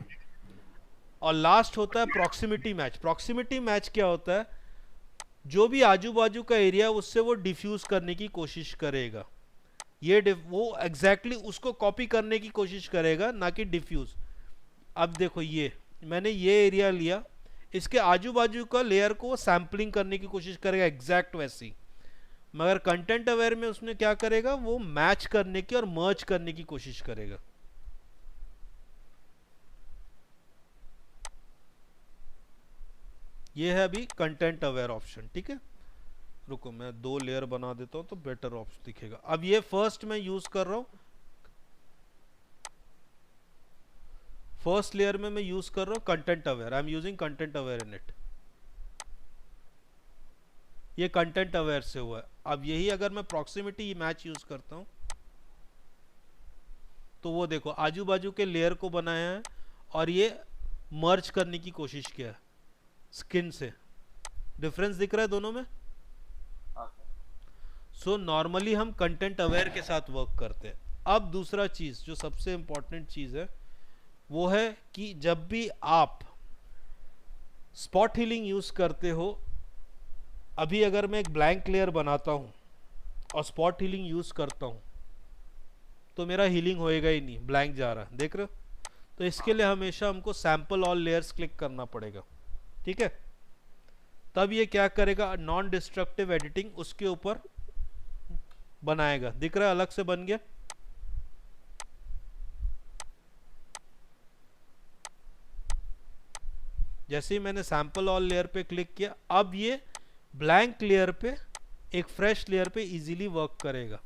और लास्ट होता है प्रॉक्सिमिटी मैच। प्रॉक्सिमिटी मैच क्या होता है, जो भी आजू बाजू का एरिया उससे वो डिफ्यूज करने की कोशिश करेगा। वो एग्जैक्टली उसको कॉपी करने की कोशिश करेगा, ना कि डिफ्यूज। अब देखो ये मैंने ये एरिया लिया, इसके आजू बाजू का लेयर को सैम्पलिंग करने की कोशिश करेगा एग्जैक्ट वैसी। मगर कंटेंट अवेयर में उसने क्या करेगा, वो मैच करने की और मर्ज करने की कोशिश करेगा। ये है अभी कंटेंट अवेयर ऑप्शन। ठीक है, रुको मैं 2 लेयर बना देता हूं तो बेटर ऑप्शन दिखेगा। अब ये फर्स्ट मैं यूज कर रहा हूं, फर्स्ट लेयर में मैं यूज कर रहा हूं content aware. I am using content aware in it. ये कंटेंट अवेयर से हुआ है। अब यही अगर मैं प्रॉक्सिमिटी मैच यूज करता हूं तो वो देखो आजू बाजू के लेयर को बनाया है और ये मर्ज करने की कोशिश किया है स्किन से। डिफरेंस दिख रहा है दोनों में? सो नॉर्मली हम कंटेंट अवेयर के साथ वर्क करते हैं। अब दूसरा चीज जो सबसे इंपॉर्टेंट चीज है वो है कि जब भी आप स्पॉट हीलिंग यूज करते हो, अभी अगर मैं एक ब्लैंक लेयर बनाता हूं और स्पॉट हीलिंग यूज करता हूं तो मेरा हीलिंग होएगा ही नहीं, ब्लैंक जा रहा है, देख रहे हो? तो इसके लिए हमेशा हमको सैंपल ऑल लेयर्स क्लिक करना पड़ेगा। ठीक है, तब ये क्या करेगा, नॉन डिस्ट्रक्टिव एडिटिंग उसके ऊपर बनाएगा। दिख रहा है अलग से बन गया। जैसे ही मैंने सैंपल ऑल लेयर पे क्लिक किया, अब ये ब्लैंक लेयर पे एक फ्रेश लेयर पे इजीली वर्क करेगा।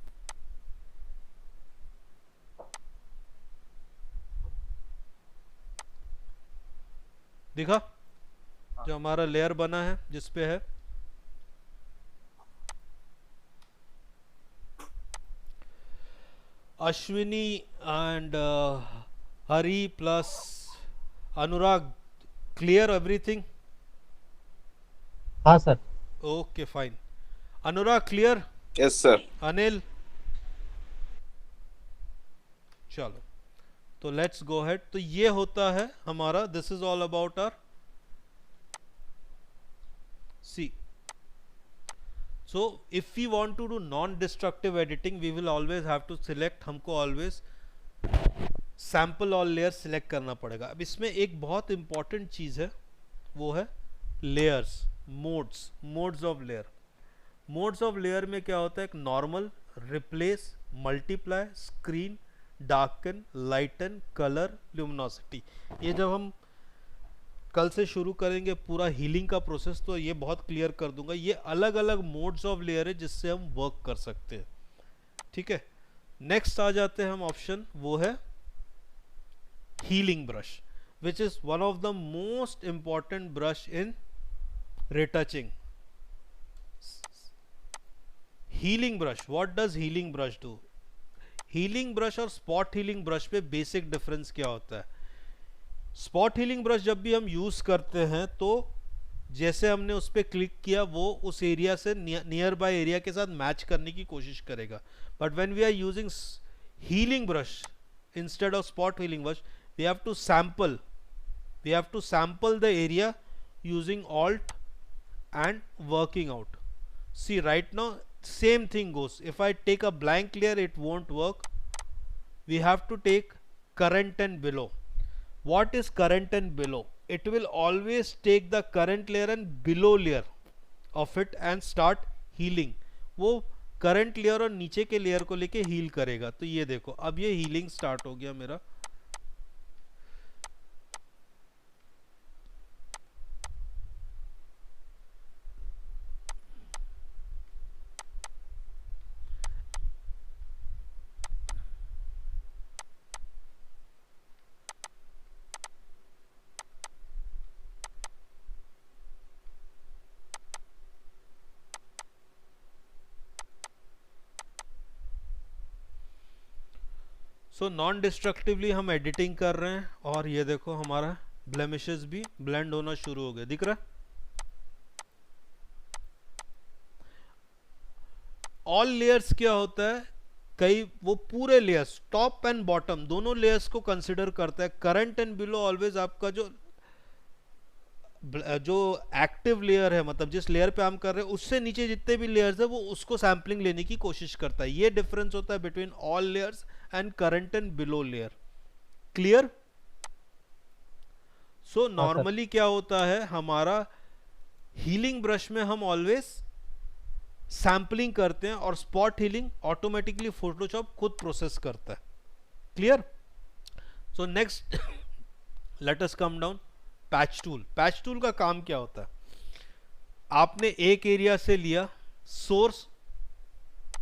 दिखा जो हमारा लेयर बना है जिसपे है Ashwini and Hari plus Anurag. Clear everything? हाँ सर। Okay fine. Anurag clear? Yes sir. Anil? चलो तो लेट्स गो हेड। तो ये होता है हमारा, this is all about our sea. So if we want to do non-destructive editing, we will always have to select, हमको always sample all layer select करना पड़ेगा। अब इसमें एक बहुत important चीज़ है, वो है layers, modes of layer। modes of layer में क्या होता है, एक normal, replace, multiply, screen, darken, lighten, color, luminosity। ये जब हम कल से शुरू करेंगे पूरा हीलिंग का प्रोसेस तो ये बहुत क्लियर कर दूंगा। ये अलग अलग मोड्स ऑफ लेयर है जिससे हम वर्क कर सकते हैं। ठीक है, नेक्स्ट आ जाते हैं हम ऑप्शन, वो है healing brush, which is one of the most important brush in retouching. Healing brush, what does healing brush do? Healing brush और स्पॉट हीलिंग ब्रश पे बेसिक डिफरेंस क्या होता है? स्पॉट हीलिंग ब्रश जब भी हम यूज करते हैं तो जैसे हमने उस पर क्लिक किया वो उस एरिया से नियर बाय एरिया के साथ मैच करने की कोशिश करेगा. But when we are using healing brush instead of spot healing brush, we have to sample the area using alt and working out. See, right now same thing goes. If I take a blank layer, it won't work. We have to take current and below. What is current and below? It will always take the current layer and below layer of it and start healing. वो current layer और नीचे के layer को लेके heal करेगा. तो ये देखो अब ये हीलिंग स्टार्ट हो गया मेरा. सो नॉन डिस्ट्रक्टिवली हम एडिटिंग कर रहे हैं और ये देखो हमारा ब्लेमिशेस भी ब्लेंड होना शुरू हो गया. दिख रहा है? ऑल लेयर्स क्या होता है, कई वो पूरे लेयर्स टॉप एंड बॉटम दोनों लेयर्स को कंसिडर करता है. करंट एंड बिलो ऑलवेज आपका जो एक्टिव लेयर है, मतलब जिस लेयर पे हम कर रहे हैं उससे नीचे जितने भी लेयर्स है वो उसको सैम्पलिंग लेने की कोशिश करता है. ये डिफरेंस होता है between all layers and current and below layer. Clear? So normally क्या होता है हमारा हीलिंग ब्रश में हम ऑलवेज सैम्पलिंग करते हैं और स्पॉट हीलिंग ऑटोमेटिकली फोटोशॉप खुद प्रोसेस करता है. Clear? So next let us come down. Patch tool. Patch tool का काम क्या होता है? आपने एक एरिया से लिया सोर्स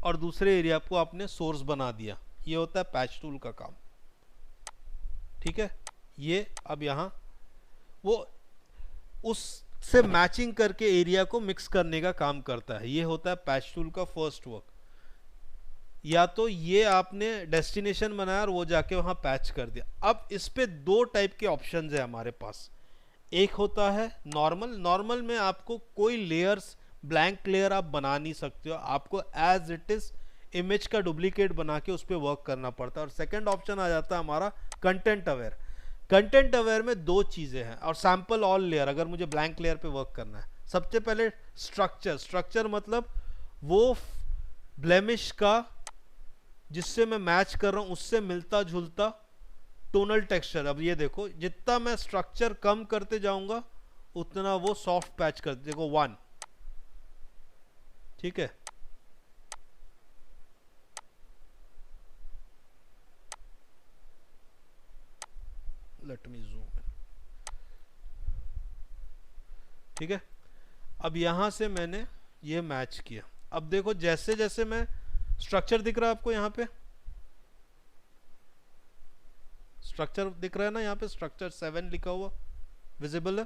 और दूसरे एरिया को आपने सोर्स बना दिया. ये होता है पैच टूल का काम. ठीक है? ये अब यहां वो उससे मैचिंग करके एरिया को मिक्स करने का काम करता है. ये होता है पैच टूल का फर्स्ट वर्क. या तो ये आपने डेस्टिनेशन बनाया और वो जाके वहां पैच कर दिया. अब इस पे दो टाइप के ऑप्शंस है हमारे पास. एक होता है नॉर्मल. नॉर्मल में आपको कोई लेयर्स ब्लैंक लेयर आप बना नहीं सकते हो, आपको एज इट इज इमेज का डुप्लीकेट बना के उस पर वर्क करना पड़ता है. और सेकंड ऑप्शन आ जाता है हमारा कंटेंट अवेयर. कंटेंट अवेयर में दो चीजें हैं और सैंपल ऑल लेयर अगर मुझे ब्लैंक लेयर पे वर्क करना है. सबसे पहले स्ट्रक्चर. स्ट्रक्चर मतलब वो ब्लेमिश का जिससे मैं मैच कर रहा हूं उससे मिलता जुलता टोनल टेक्सचर. अब ये देखो जितना मैं स्ट्रक्चर कम करते जाऊंगा उतना वो सॉफ्ट पैच कर. देखो 1. ठीक है? Let me zoom. ठीक है? अब यहां से मैंने ये मैच किया. अब देखो जैसे जैसे मैं स्ट्रक्चर दिख रहा है आपको यहाँ पे, स्ट्रक्चर दिख रहा है ना यहाँ पे, स्ट्रक्चर 7 लिखा हुआ विजिबल है.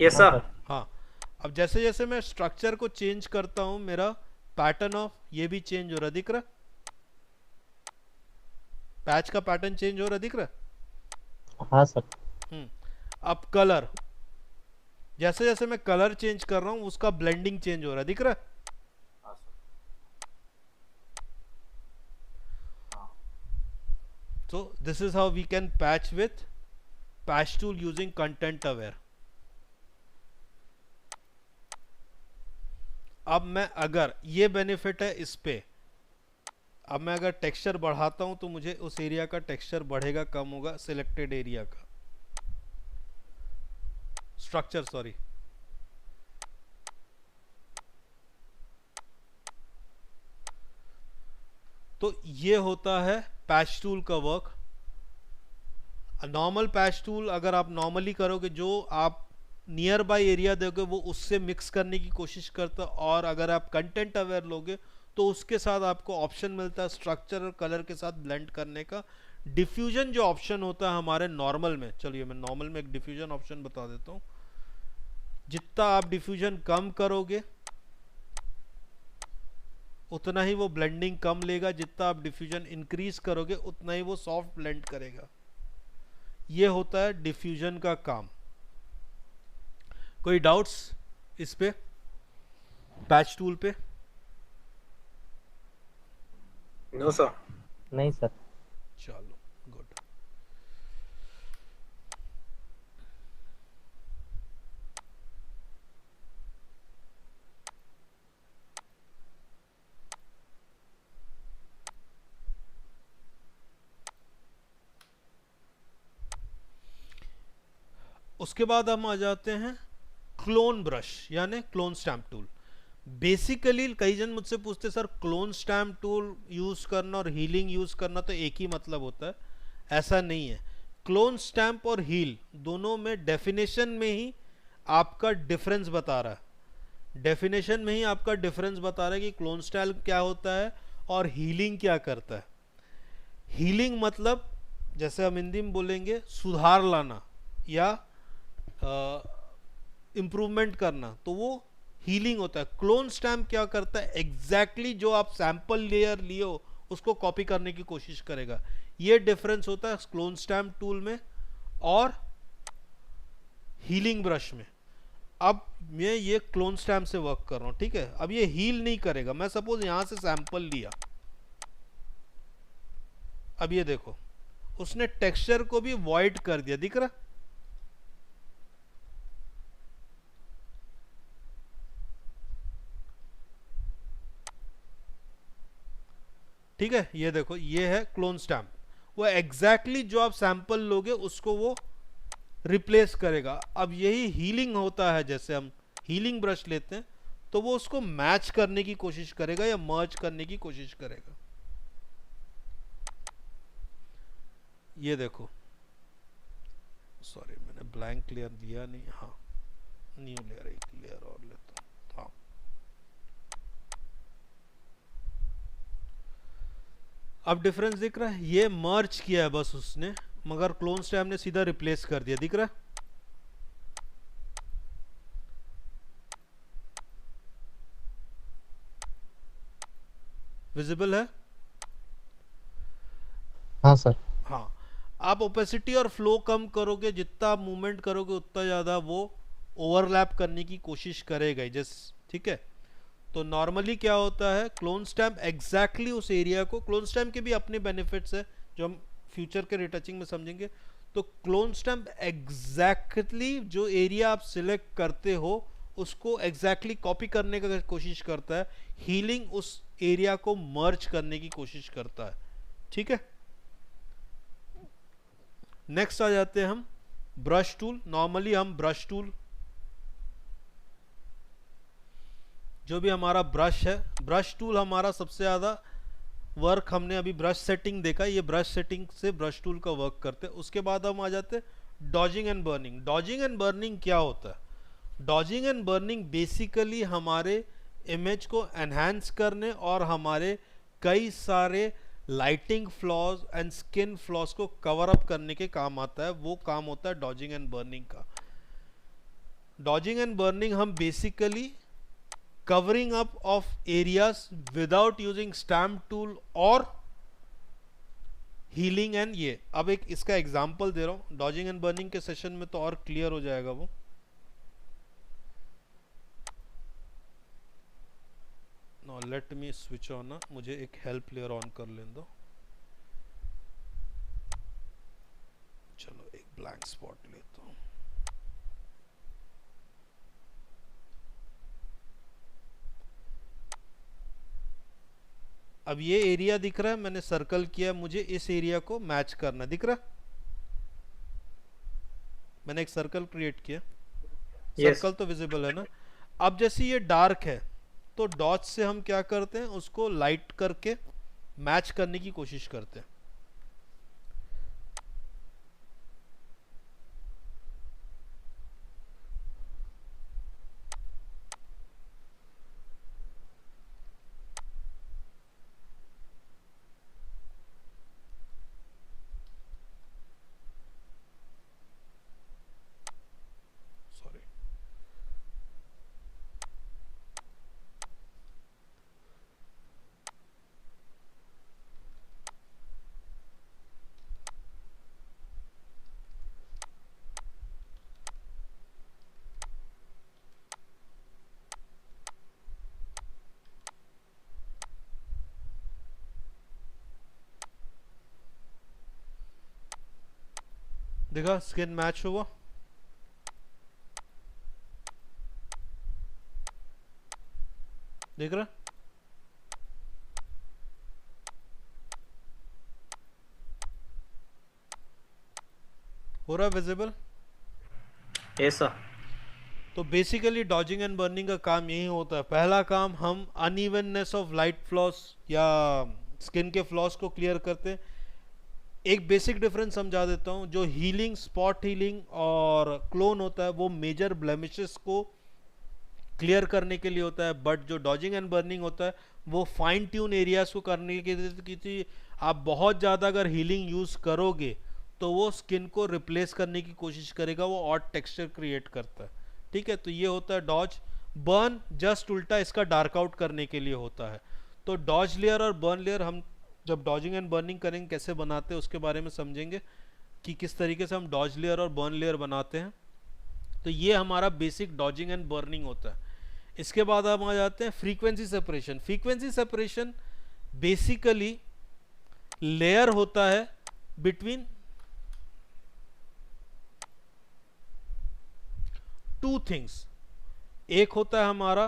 Yes sir. हाँ. अब जैसे जैसे मैं स्ट्रक्चर को चेंज करता हूं मेरा पैटर्न ऑफ ये भी चेंज हो रहा है. दिख रहा है? पैच का पैटर्न चेंज हो रहा है. दिख रहा है? हाँ सर. अब कलर. जैसे जैसे मैं कलर चेंज कर रहा हूं उसका ब्लेंडिंग चेंज हो रहा है. दिख रहा है? So this is how we can patch with patch tool using content aware. अब मैं अगर ये बेनिफिट है इस पे, अब मैं अगर टेक्सचर बढ़ाता हूं तो मुझे उस एरिया का टेक्सचर बढ़ेगा कम होगा सिलेक्टेड एरिया का स्ट्रक्चर. सॉरी. तो ये होता है पैच टूल का वर्क. नॉर्मल पैच टूल अगर आप नॉर्मली करोगे जो आप नियर बाय एरिया दोगे वो उससे मिक्स करने की कोशिश करता है. और अगर आप कंटेंट अवेयर लोगे तो उसके साथ आपको ऑप्शन मिलता है स्ट्रक्चर और कलर के साथ ब्लेंड करने का. डिफ्यूजन जो ऑप्शन होता है हमारे नॉर्मल में, चलिए मैं नॉर्मल में एक डिफ्यूजन ऑप्शन बता देता हूं. जितना आप डिफ्यूजन कम करोगे उतना ही वो ब्लेंडिंग कम लेगा, जितना आप डिफ्यूजन इंक्रीज करोगे उतना ही वो सॉफ्ट ब्लेंड करेगा। ये होता है डिफ्यूजन का काम। कोई डाउट्स इस पे, पैच टूल पे? No sir. नहीं सर। चलो गुड। उसके बाद हम आ जाते हैं क्लोन ब्रश यानी क्लोन स्टैम्प टूल। बेसिकली कई जन मुझसे पूछते sir clone stamp tool use करना और हीलिंग यूज करना तो एक ही मतलब होता है। ऐसा नहीं है। क्लोन स्टैम्प और हील दोनों में डेफिनेशन में ही आपका डिफरेंस बता रहा है। डेफिनेशन में ही आपका डिफरेंस बता रहा है कि क्लोन स्टाइल क्या होता है और हीलिंग क्या करता है। हीलिंग मतलब जैसे हम हिंदी में बोलेंगे सुधार लाना या इम्प्रूवमेंट करना, तो वो हीलिंग होता है। क्लोन स्टैम्प क्या करता है, एग्जैक्टली जो आप सैंपल लेयर लिए हो उसको कॉपी करने की कोशिश करेगा। ये डिफरेंस होता है क्लोन स्टैम्प टूल में और हीलिंग ब्रश में। अब मैं ये क्लोन स्टैम्प से वर्क कर रहा हूं, ठीक है। अब ये हील नहीं करेगा। मैं सपोज यहां से सैंपल लिया, अब ये देखो उसने टेक्सचर को भी वॉइड कर दिया, दिख रहा? ठीक है, ये देखो ये है क्लोन स्टैम्प। वो एग्जैक्टली जो आप सैंपल लोगे उसको वो रिप्लेस करेगा। अब यही हीलिंग होता है। जैसे हम हीलिंग ब्रश लेते हैं तो वो उसको मैच करने की कोशिश करेगा या मर्ज करने की कोशिश करेगा। ये देखो, सॉरी मैंने ब्लैंक लेयर दिया नहीं, हाँ न्यू लेयर, एक लेयर और लेता हूं। हाँ, अब डिफरेंस दिख रहा है? ये मर्ज किया है बस उसने, मगर क्लोन स्टैम्प ने सीधा रिप्लेस कर दिया। दिख रहा है? विजिबल है? हाँ सर। हाँ। आप ओपेसिटी और फ्लो कम करोगे, जितना आप मूवमेंट करोगे उतना ज़्यादा वो ओवरलैप करने की कोशिश करेगा जैसे, ठीक है। तो नॉर्मली क्या होता है, क्लोन स्टैम्प एग्जैक्टली उस एरिया को, क्लोन स्टैम्प के भी अपने बेनिफिट्स है जो हम फ्यूचर के रिटचिंग में समझेंगे। तो क्लोन स्टैम्प एग्जैक्टली जो एरिया आप सिलेक्ट करते हो उसको एग्जैक्टली कॉपी करने का कोशिश करता है। हीलिंग उस एरिया को मर्ज करने की कोशिश करता है, ठीक है। नेक्स्ट आ जाते हैं हम ब्रश टूल। नॉर्मली हम ब्रश टूल, जो भी हमारा ब्रश है, ब्रश टूल हमारा सबसे ज़्यादा वर्क हमने अभी ब्रश सेटिंग देखा, ये ब्रश सेटिंग से ब्रश टूल का वर्क करते हैं। उसके बाद हम आ जाते हैं dodging and burning. Dodging and burning क्या होता है? डॉजिंग एंड बर्निंग बेसिकली हमारे इमेज को एनहांस करने और हमारे कई सारे lighting flaws and skin flaws को कवर अप करने के काम आता है। वो काम होता है डॉजिंग एंड बर्निंग का। डॉजिंग एंड बर्निंग हम basically covering up of areas without using stamp tool और हीलिंग एंड ये। अब एक इसका एग्जांपल दे रहा हूं, डॉजिंग एंड बर्निंग के सेशन में तो और क्लियर हो जाएगा वो। No let me switch on, मुझे एक हेल्प लेयर ऑन कर लेने दो। चलो एक ब्लैंक स्पॉट लेता हूं। अब ये एरिया दिख रहा है, मैंने सर्कल किया, मुझे इस एरिया को मैच करना, दिख रहा है? मैंने एक सर्कल क्रिएट किया। Yes. सर्कल तो विजिबल है ना। अब जैसे ये डार्क है तो डॉट से हम क्या करते हैं, उसको लाइट करके मैच करने की कोशिश करते हैं। सॉरी, देखा स्किन मैच हुआ, देख रहा, हो रहा विजिबल। Yes sir. तो बेसिकली डॉजिंग एंड बर्निंग का काम यही होता है। पहला काम हम अनइवननेस ऑफ लाइट फ्लॉस या स्किन के फ्लॉस को क्लियर करते हैं। एक बेसिक डिफरेंस समझा देता हूँ, जो हीलिंग, स्पॉट हीलिंग और क्लोन होता है वो मेजर ब्लेमिशेस को क्लियर करने के लिए होता है, बट जो डॉजिंग एंड बर्निंग होता है वो फाइन ट्यून एरियाज को करने के लिए, क्योंकि आप बहुत ज़्यादा अगर हीलिंग यूज़ करोगे तो वो स्किन को रिप्लेस करने की कोशिश करेगा, वो ऑड टेक्सचर क्रिएट करता है। ठीक है, तो ये होता है डॉज। बर्न जस्ट उल्टा इसका डार्क आउट करने के लिए होता है। तो डॉज लेयर और बर्न लेयर हम जब डॉजिंग एंड बर्निंग करेंगे कैसे बनाते हैं उसके बारे में समझेंगे कि किस तरीके से हम डॉज लेयर और बर्न लेयर बनाते हैं। तो ये हमारा बेसिक डॉजिंग एंड बर्निंग होता है। इसके बाद हम आ जाते हैं frequency separation. Frequency separation basically layer होता है बिटवीन टू थिंग्स। एक होता है हमारा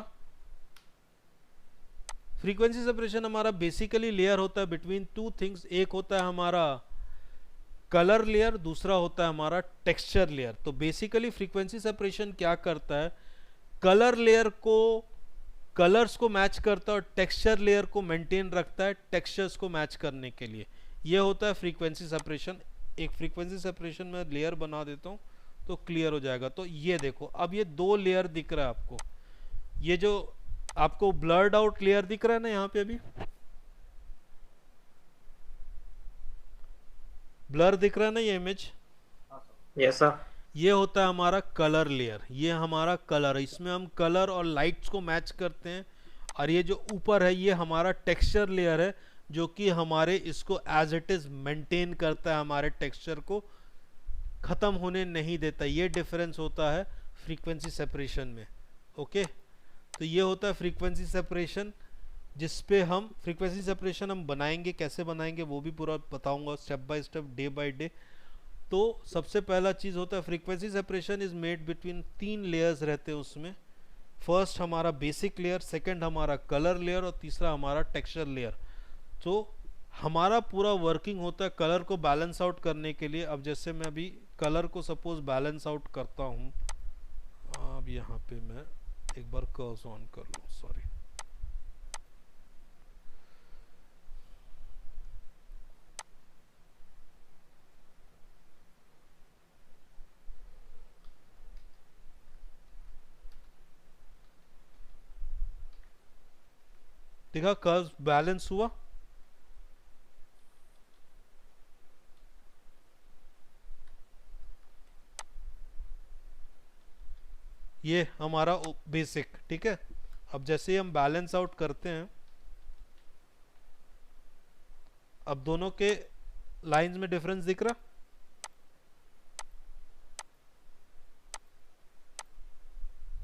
फ्रीक्वेंसी सेपरेशन, हमारा बेसिकली लेयर होता है बिटवीन टू थिंग्स। एक होता है हमारा कलर लेयर, दूसरा होता है हमारा टेक्सचर लेयर। तो बेसिकली फ्रीक्वेंसी सेपरेशन क्या करता है, कलर लेयर को, कलर्स को मैच करता है और टेक्सचर लेयर को मेंटेन रखता है टेक्सचर्स को मैच करने के लिए। ये होता है फ्रीक्वेंसी सेपरेशन। एक फ्रीक्वेंसी सेपरेशन में लेयर बना देता हूँ तो क्लियर हो जाएगा। तो ये देखो, अब ये दो लेयर दिख रहा है आपको, ये जो आपको ब्लर्ड आउट लेयर दिख रहा है ना यहाँ पे, अभी ब्लर दिख रहा है ना ये इमेज, यस सर। ये होता है हमारा कलर लेयर। ये हमारा कलर है, इसमें हम कलर और लाइट्स को मैच करते हैं। और ये जो ऊपर है ये हमारा टेक्सचर लेयर है, जो कि हमारे इसको एज इट इज मेंटेन करता है, हमारे टेक्सचर को ख़त्म होने नहीं देता। ये डिफरेंस होता है फ्रीक्वेंसी सेपरेशन में। ओके, तो ये होता है फ्रीक्वेंसी सेपरेशन, जिस पे हम फ्रीक्वेंसी सेपरेशन हम बनाएंगे, कैसे बनाएंगे वो भी पूरा बताऊंगा step by step, day by day. तो सबसे पहला चीज़ होता है frequency separation is made between तीन लेयर्स रहते हैं उसमें। फर्स्ट हमारा बेसिक लेयर, सेकंड हमारा कलर लेयर और तीसरा हमारा टेक्सचर लेयर। तो हमारा पूरा वर्किंग होता है कलर को बैलेंस आउट करने के लिए। अब जैसे मैं अभी कलर को सपोज बैलेंस आउट करता हूँ, अब यहाँ पे मैं एक बार कर्व्स ऑन कर लूँ, सॉरी। देखा कर्व बैलेंस हुआ। ये हमारा बेसिक, ठीक है। अब जैसे ही हम बैलेंस आउट करते हैं, अब दोनों के लाइंस में डिफरेंस दिख रहा,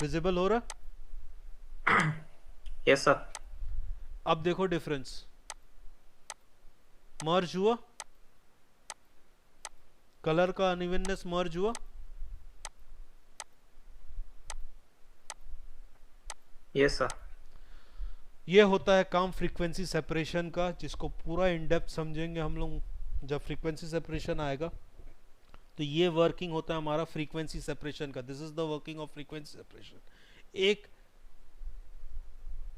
विजिबल हो रहा। Yes sir. अब देखो डिफरेंस, मर्ज हुआ, कलर का अनइवननेस मर्ज हुआ। Yes sir. ये होता है काम फ्रीक्वेंसी सेपरेशन का, जिसको पूरा इन डेप्थ समझेंगे हम लोग जब फ्रीक्वेंसी सेपरेशन आएगा। तो ये वर्किंग होता है हमारा फ्रीक्वेंसी सेपरेशन का। This is the working of frequency separation. एक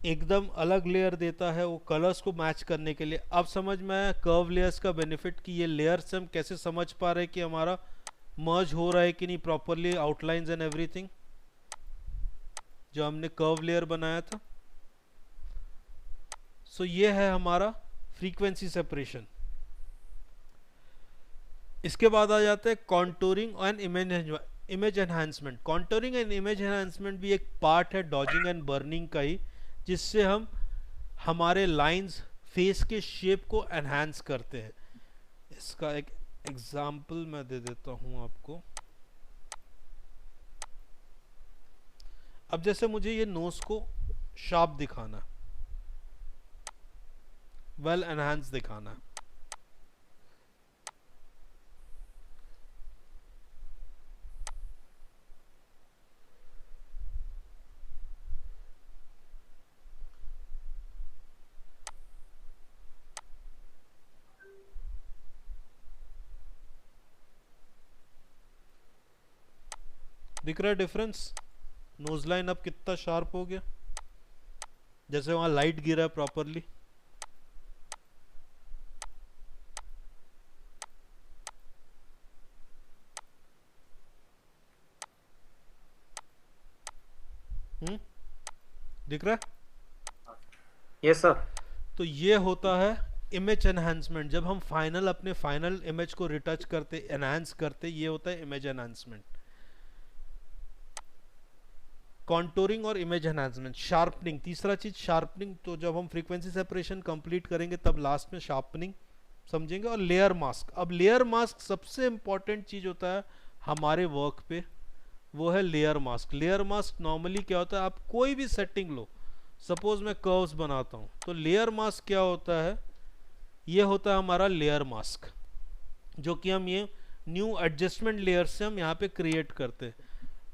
एकदम अलग लेयर देता है वो कलर्स को मैच करने के लिए। अब समझ में आया कर्व लेयर्स का बेनिफिट, कि ये लेयर्स हम कैसे समझ पा रहे हैं कि हमारा मर्ज हो रहा है कि नहीं प्रॉपरली, आउटलाइंस एंड एवरीथिंग, जो हमने कर्व लेयर बनाया था। सो ये है हमारा फ्रीक्वेंसी सेपरेशन। इसके बाद आ जाता है contouring and image enhancement. Contouring and image enhancement भी एक पार्ट है डॉजिंग एंड बर्निंग का ही, जिससे हम हमारे लाइंस, फेस के शेप को एनहांस करते हैं। इसका एक एग्जाम्पल मैं दे देता हूं आपको। अब जैसे मुझे ये नोज को शार्प दिखाना, वेल एनहांस दिखाना, दिख रहा है डिफरेंस? नोज लाइन अब कितना शार्प हो गया, जैसे वहां लाइट गिरा है प्रॉपरली। दिख रहा है? Yes sir. तो ये होता है इमेज एनहांसमेंट। जब हम फाइनल अपने फाइनल इमेज को रिटच करते, एनहांस करते, ये होता है इमेज एनहांसमेंट। कॉन्टोरिंग और इमेज एनहांसमेंट। शार्पनिंग, तीसरा चीज शार्पनिंग। तो जब हम फ्रीक्वेंसी सेपरेशन कंप्लीट करेंगे तब लास्ट में शार्पनिंग समझेंगे। और लेयर मास्क। अब लेयर मास्क सबसे इंपॉर्टेंट चीज होता है हमारे वर्क पे, वो है layer mask. Layer mask normally क्या होता है, आप कोई भी सेटिंग लो, सपोज मैं कर्व्स बनाता हूं, तो लेयर मास्क क्या होता है, ये होता है हमारा लेयर मास्क, जो कि हम ये न्यू एडजस्टमेंट लेयर से हम यहाँ पे क्रिएट करते हैं।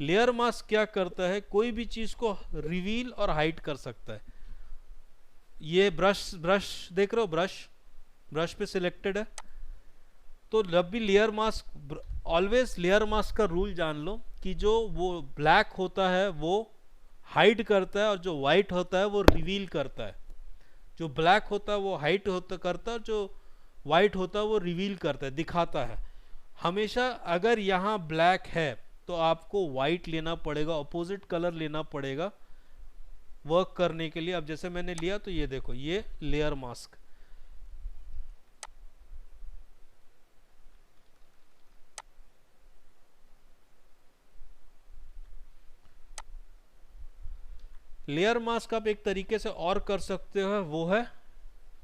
लेयर मास्क क्या करता है, कोई भी चीज को रिवील और हाइड कर सकता है। ये ब्रश देख रहे हो, ब्रश पे सिलेक्टेड है। तो जब भी layer mask, always layer mask का रूल जान लो कि जो वो ब्लैक होता है वो हाइड करता है और जो वाइट होता है वो रिवील करता है। जो ब्लैक होता है वो हाइड होता करता है, जो वाइट होता है वो रिवील करता है, दिखाता है। हमेशा अगर यहाँ ब्लैक है तो आपको वाइट लेना पड़ेगा, अपोजिट कलर लेना पड़ेगा वर्क करने के लिए। अब जैसे मैंने लिया तो ये देखो, ये लेयर मास्क। लेयर मास्क आप एक तरीके से और कर सकते हो, वो है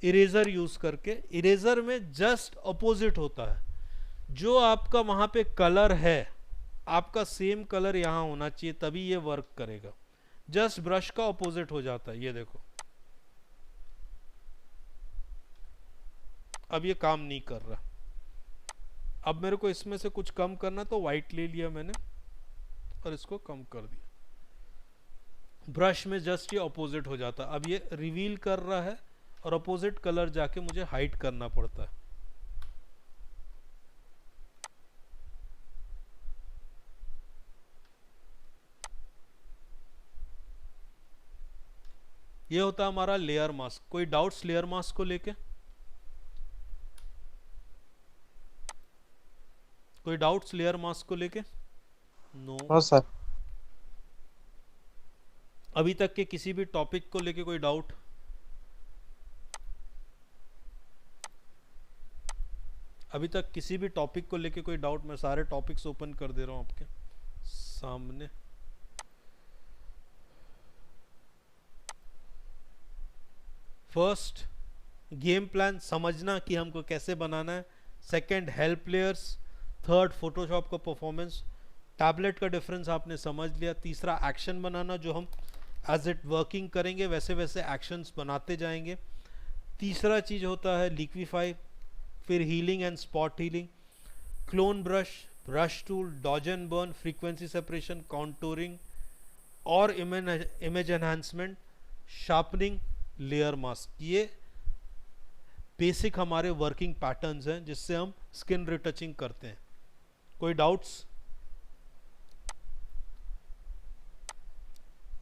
इरेजर यूज करके। इरेजर में जस्ट अपोजिट होता है, जो आपका वहां पे कलर है आपका सेम कलर यहां होना चाहिए, तभी ये वर्क करेगा। जस्ट ब्रश का अपोजिट हो जाता है, ये देखो अब ये काम नहीं कर रहा। अब मेरे को इसमें से कुछ कम करना, तो व्हाइट ले लिया मैंने और इसको कम कर दिया। ब्रश में जस्ट ये अपोजिट हो जाता। अब ये रिवील कर रहा है और अपोजिट कलर जाके मुझे हाइड करना पड़ता है। ये होता है हमारा लेयर मास्क। कोई डाउट्स लेयर मास्क को लेके? कोई डाउट्स लेयर मास्क को लेके? नो। No sir. अभी तक के किसी भी टॉपिक को लेके कोई डाउट? अभी तक किसी भी टॉपिक को लेके कोई डाउट? मैं सारे टॉपिक्स ओपन कर दे रहा हूं आपके सामने। फर्स्ट, गेम प्लान समझना कि हमको कैसे बनाना है। Second, help layers. Third, Photoshop का परफॉर्मेंस। टैबलेट का डिफरेंस आपने समझ लिया। तीसरा, एक्शन बनाना, जो हम एज इट वर्किंग करेंगे वैसे वैसे एक्शंस बनाते जाएंगे। तीसरा चीज होता है लिक्विफाई। फिर healing and spot healing. Clone brush, brush tool, dodge and burn, frequency separation, contouring और image enhancement, sharpening, layer mask. ये बेसिक हमारे वर्किंग पैटर्न्स हैं जिससे हम स्किन रिटचिंग करते हैं। कोई डाउट्स?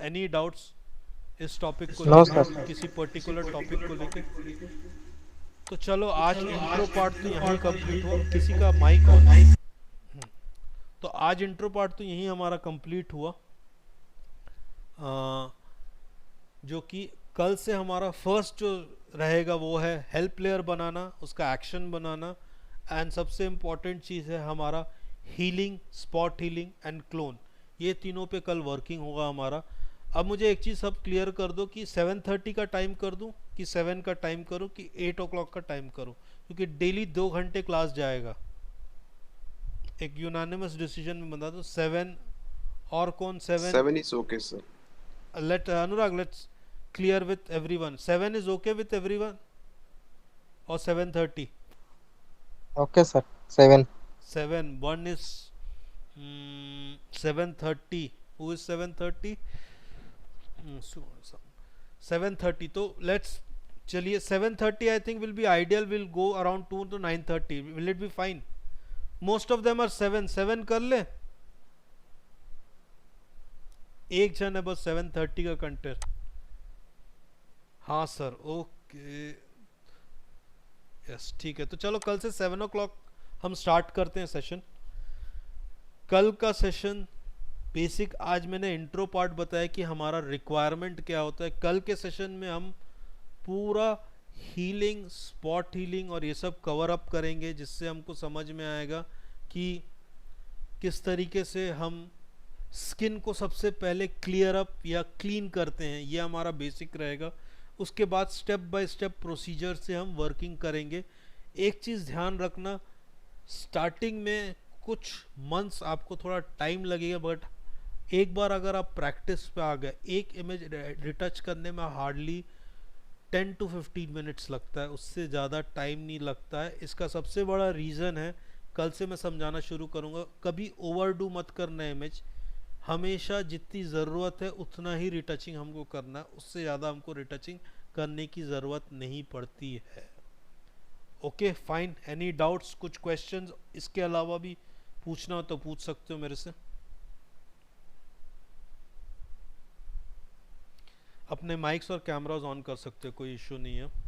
एनी डाउट्स इस टॉपिक को No, लेके, sir. किसी पर्टिकुलर टॉपिक को लेके? तो चलो आज इंट्रो पार्ट तो यहीं कंप्लीट हुआ। किसी का माइक ऑन है? तो आज इंट्रो पार्ट तो यहीं हमारा कंप्लीट हुआ। जो कि कल से हमारा फर्स्ट जो रहेगा वो है हेल्प लेयर बनाना, उसका एक्शन बनाना, एंड सबसे इम्पॉर्टेंट चीज़ है हमारा healing, spot healing and clone. ये तीनों पे कल वर्किंग होगा हमारा। अब मुझे एक चीज़ सब क्लियर कर दो कि 7:30 का टाइम कर दूं कि 7 का टाइम करूं कि 8 o'clock का टाइम करूं, क्योंकि डेली 2 घंटे क्लास जाएगा। एक यूनानिमस डिसीजन में बता दो 7 और कौन 7? 7 is okay, sir. Let Anurag, let's clear with everyone. 7 is okay with everyone or 7:30? Okay, sir. 7. 7. One is 7:30. Who is 7:30? 7:30. तो let's चलिए 7:30 I think will be ideal. Will go around 2 to 9:30. Will it be fine? Most of them are 7. 7 कर ले? एक जन है बस 7:30 का content. हाँ सर, ओके, यस ठीक है। तो चलो कल से 7 o'clock हम स्टार्ट करते हैं सेशन। कल का सेशन बेसिक, आज मैंने इंट्रो पार्ट बताया कि हमारा रिक्वायरमेंट क्या होता है। कल के सेशन में हम पूरा हीलिंग, स्पॉट हीलिंग और ये सब कवर अप करेंगे, जिससे हमको समझ में आएगा कि किस तरीके से हम स्किन को सबसे पहले क्लियर अप या क्लीन करते हैं, ये हमारा बेसिक रहेगा। उसके बाद स्टेप बाय स्टेप प्रोसीजर से हम वर्किंग करेंगे। एक चीज़ ध्यान रखना, स्टार्टिंग में कुछ मंथ्स आपको थोड़ा टाइम लगेगा, बट एक बार अगर आप प्रैक्टिस पे आ गए, एक इमेज रिटच करने में हार्डली 10 to 15 मिनट्स लगता है, उससे ज़्यादा टाइम नहीं लगता है। इसका सबसे बड़ा रीज़न है, कल से मैं समझाना शुरू करूँगा, कभी ओवरडू मत करना इमेज। हमेशा जितनी ज़रूरत है उतना ही रिटचिंग हमको करना है, उससे ज़्यादा हमको रिटचिंग करने की ज़रूरत नहीं पड़ती है। ओके फाइन, एनी डाउट्स, कुछ क्वेश्चंस इसके अलावा भी पूछना हो तो पूछ सकते हो मेरे से। अपने माइक्स और कैमरास ऑन कर सकते हो, कोई इशू नहीं है।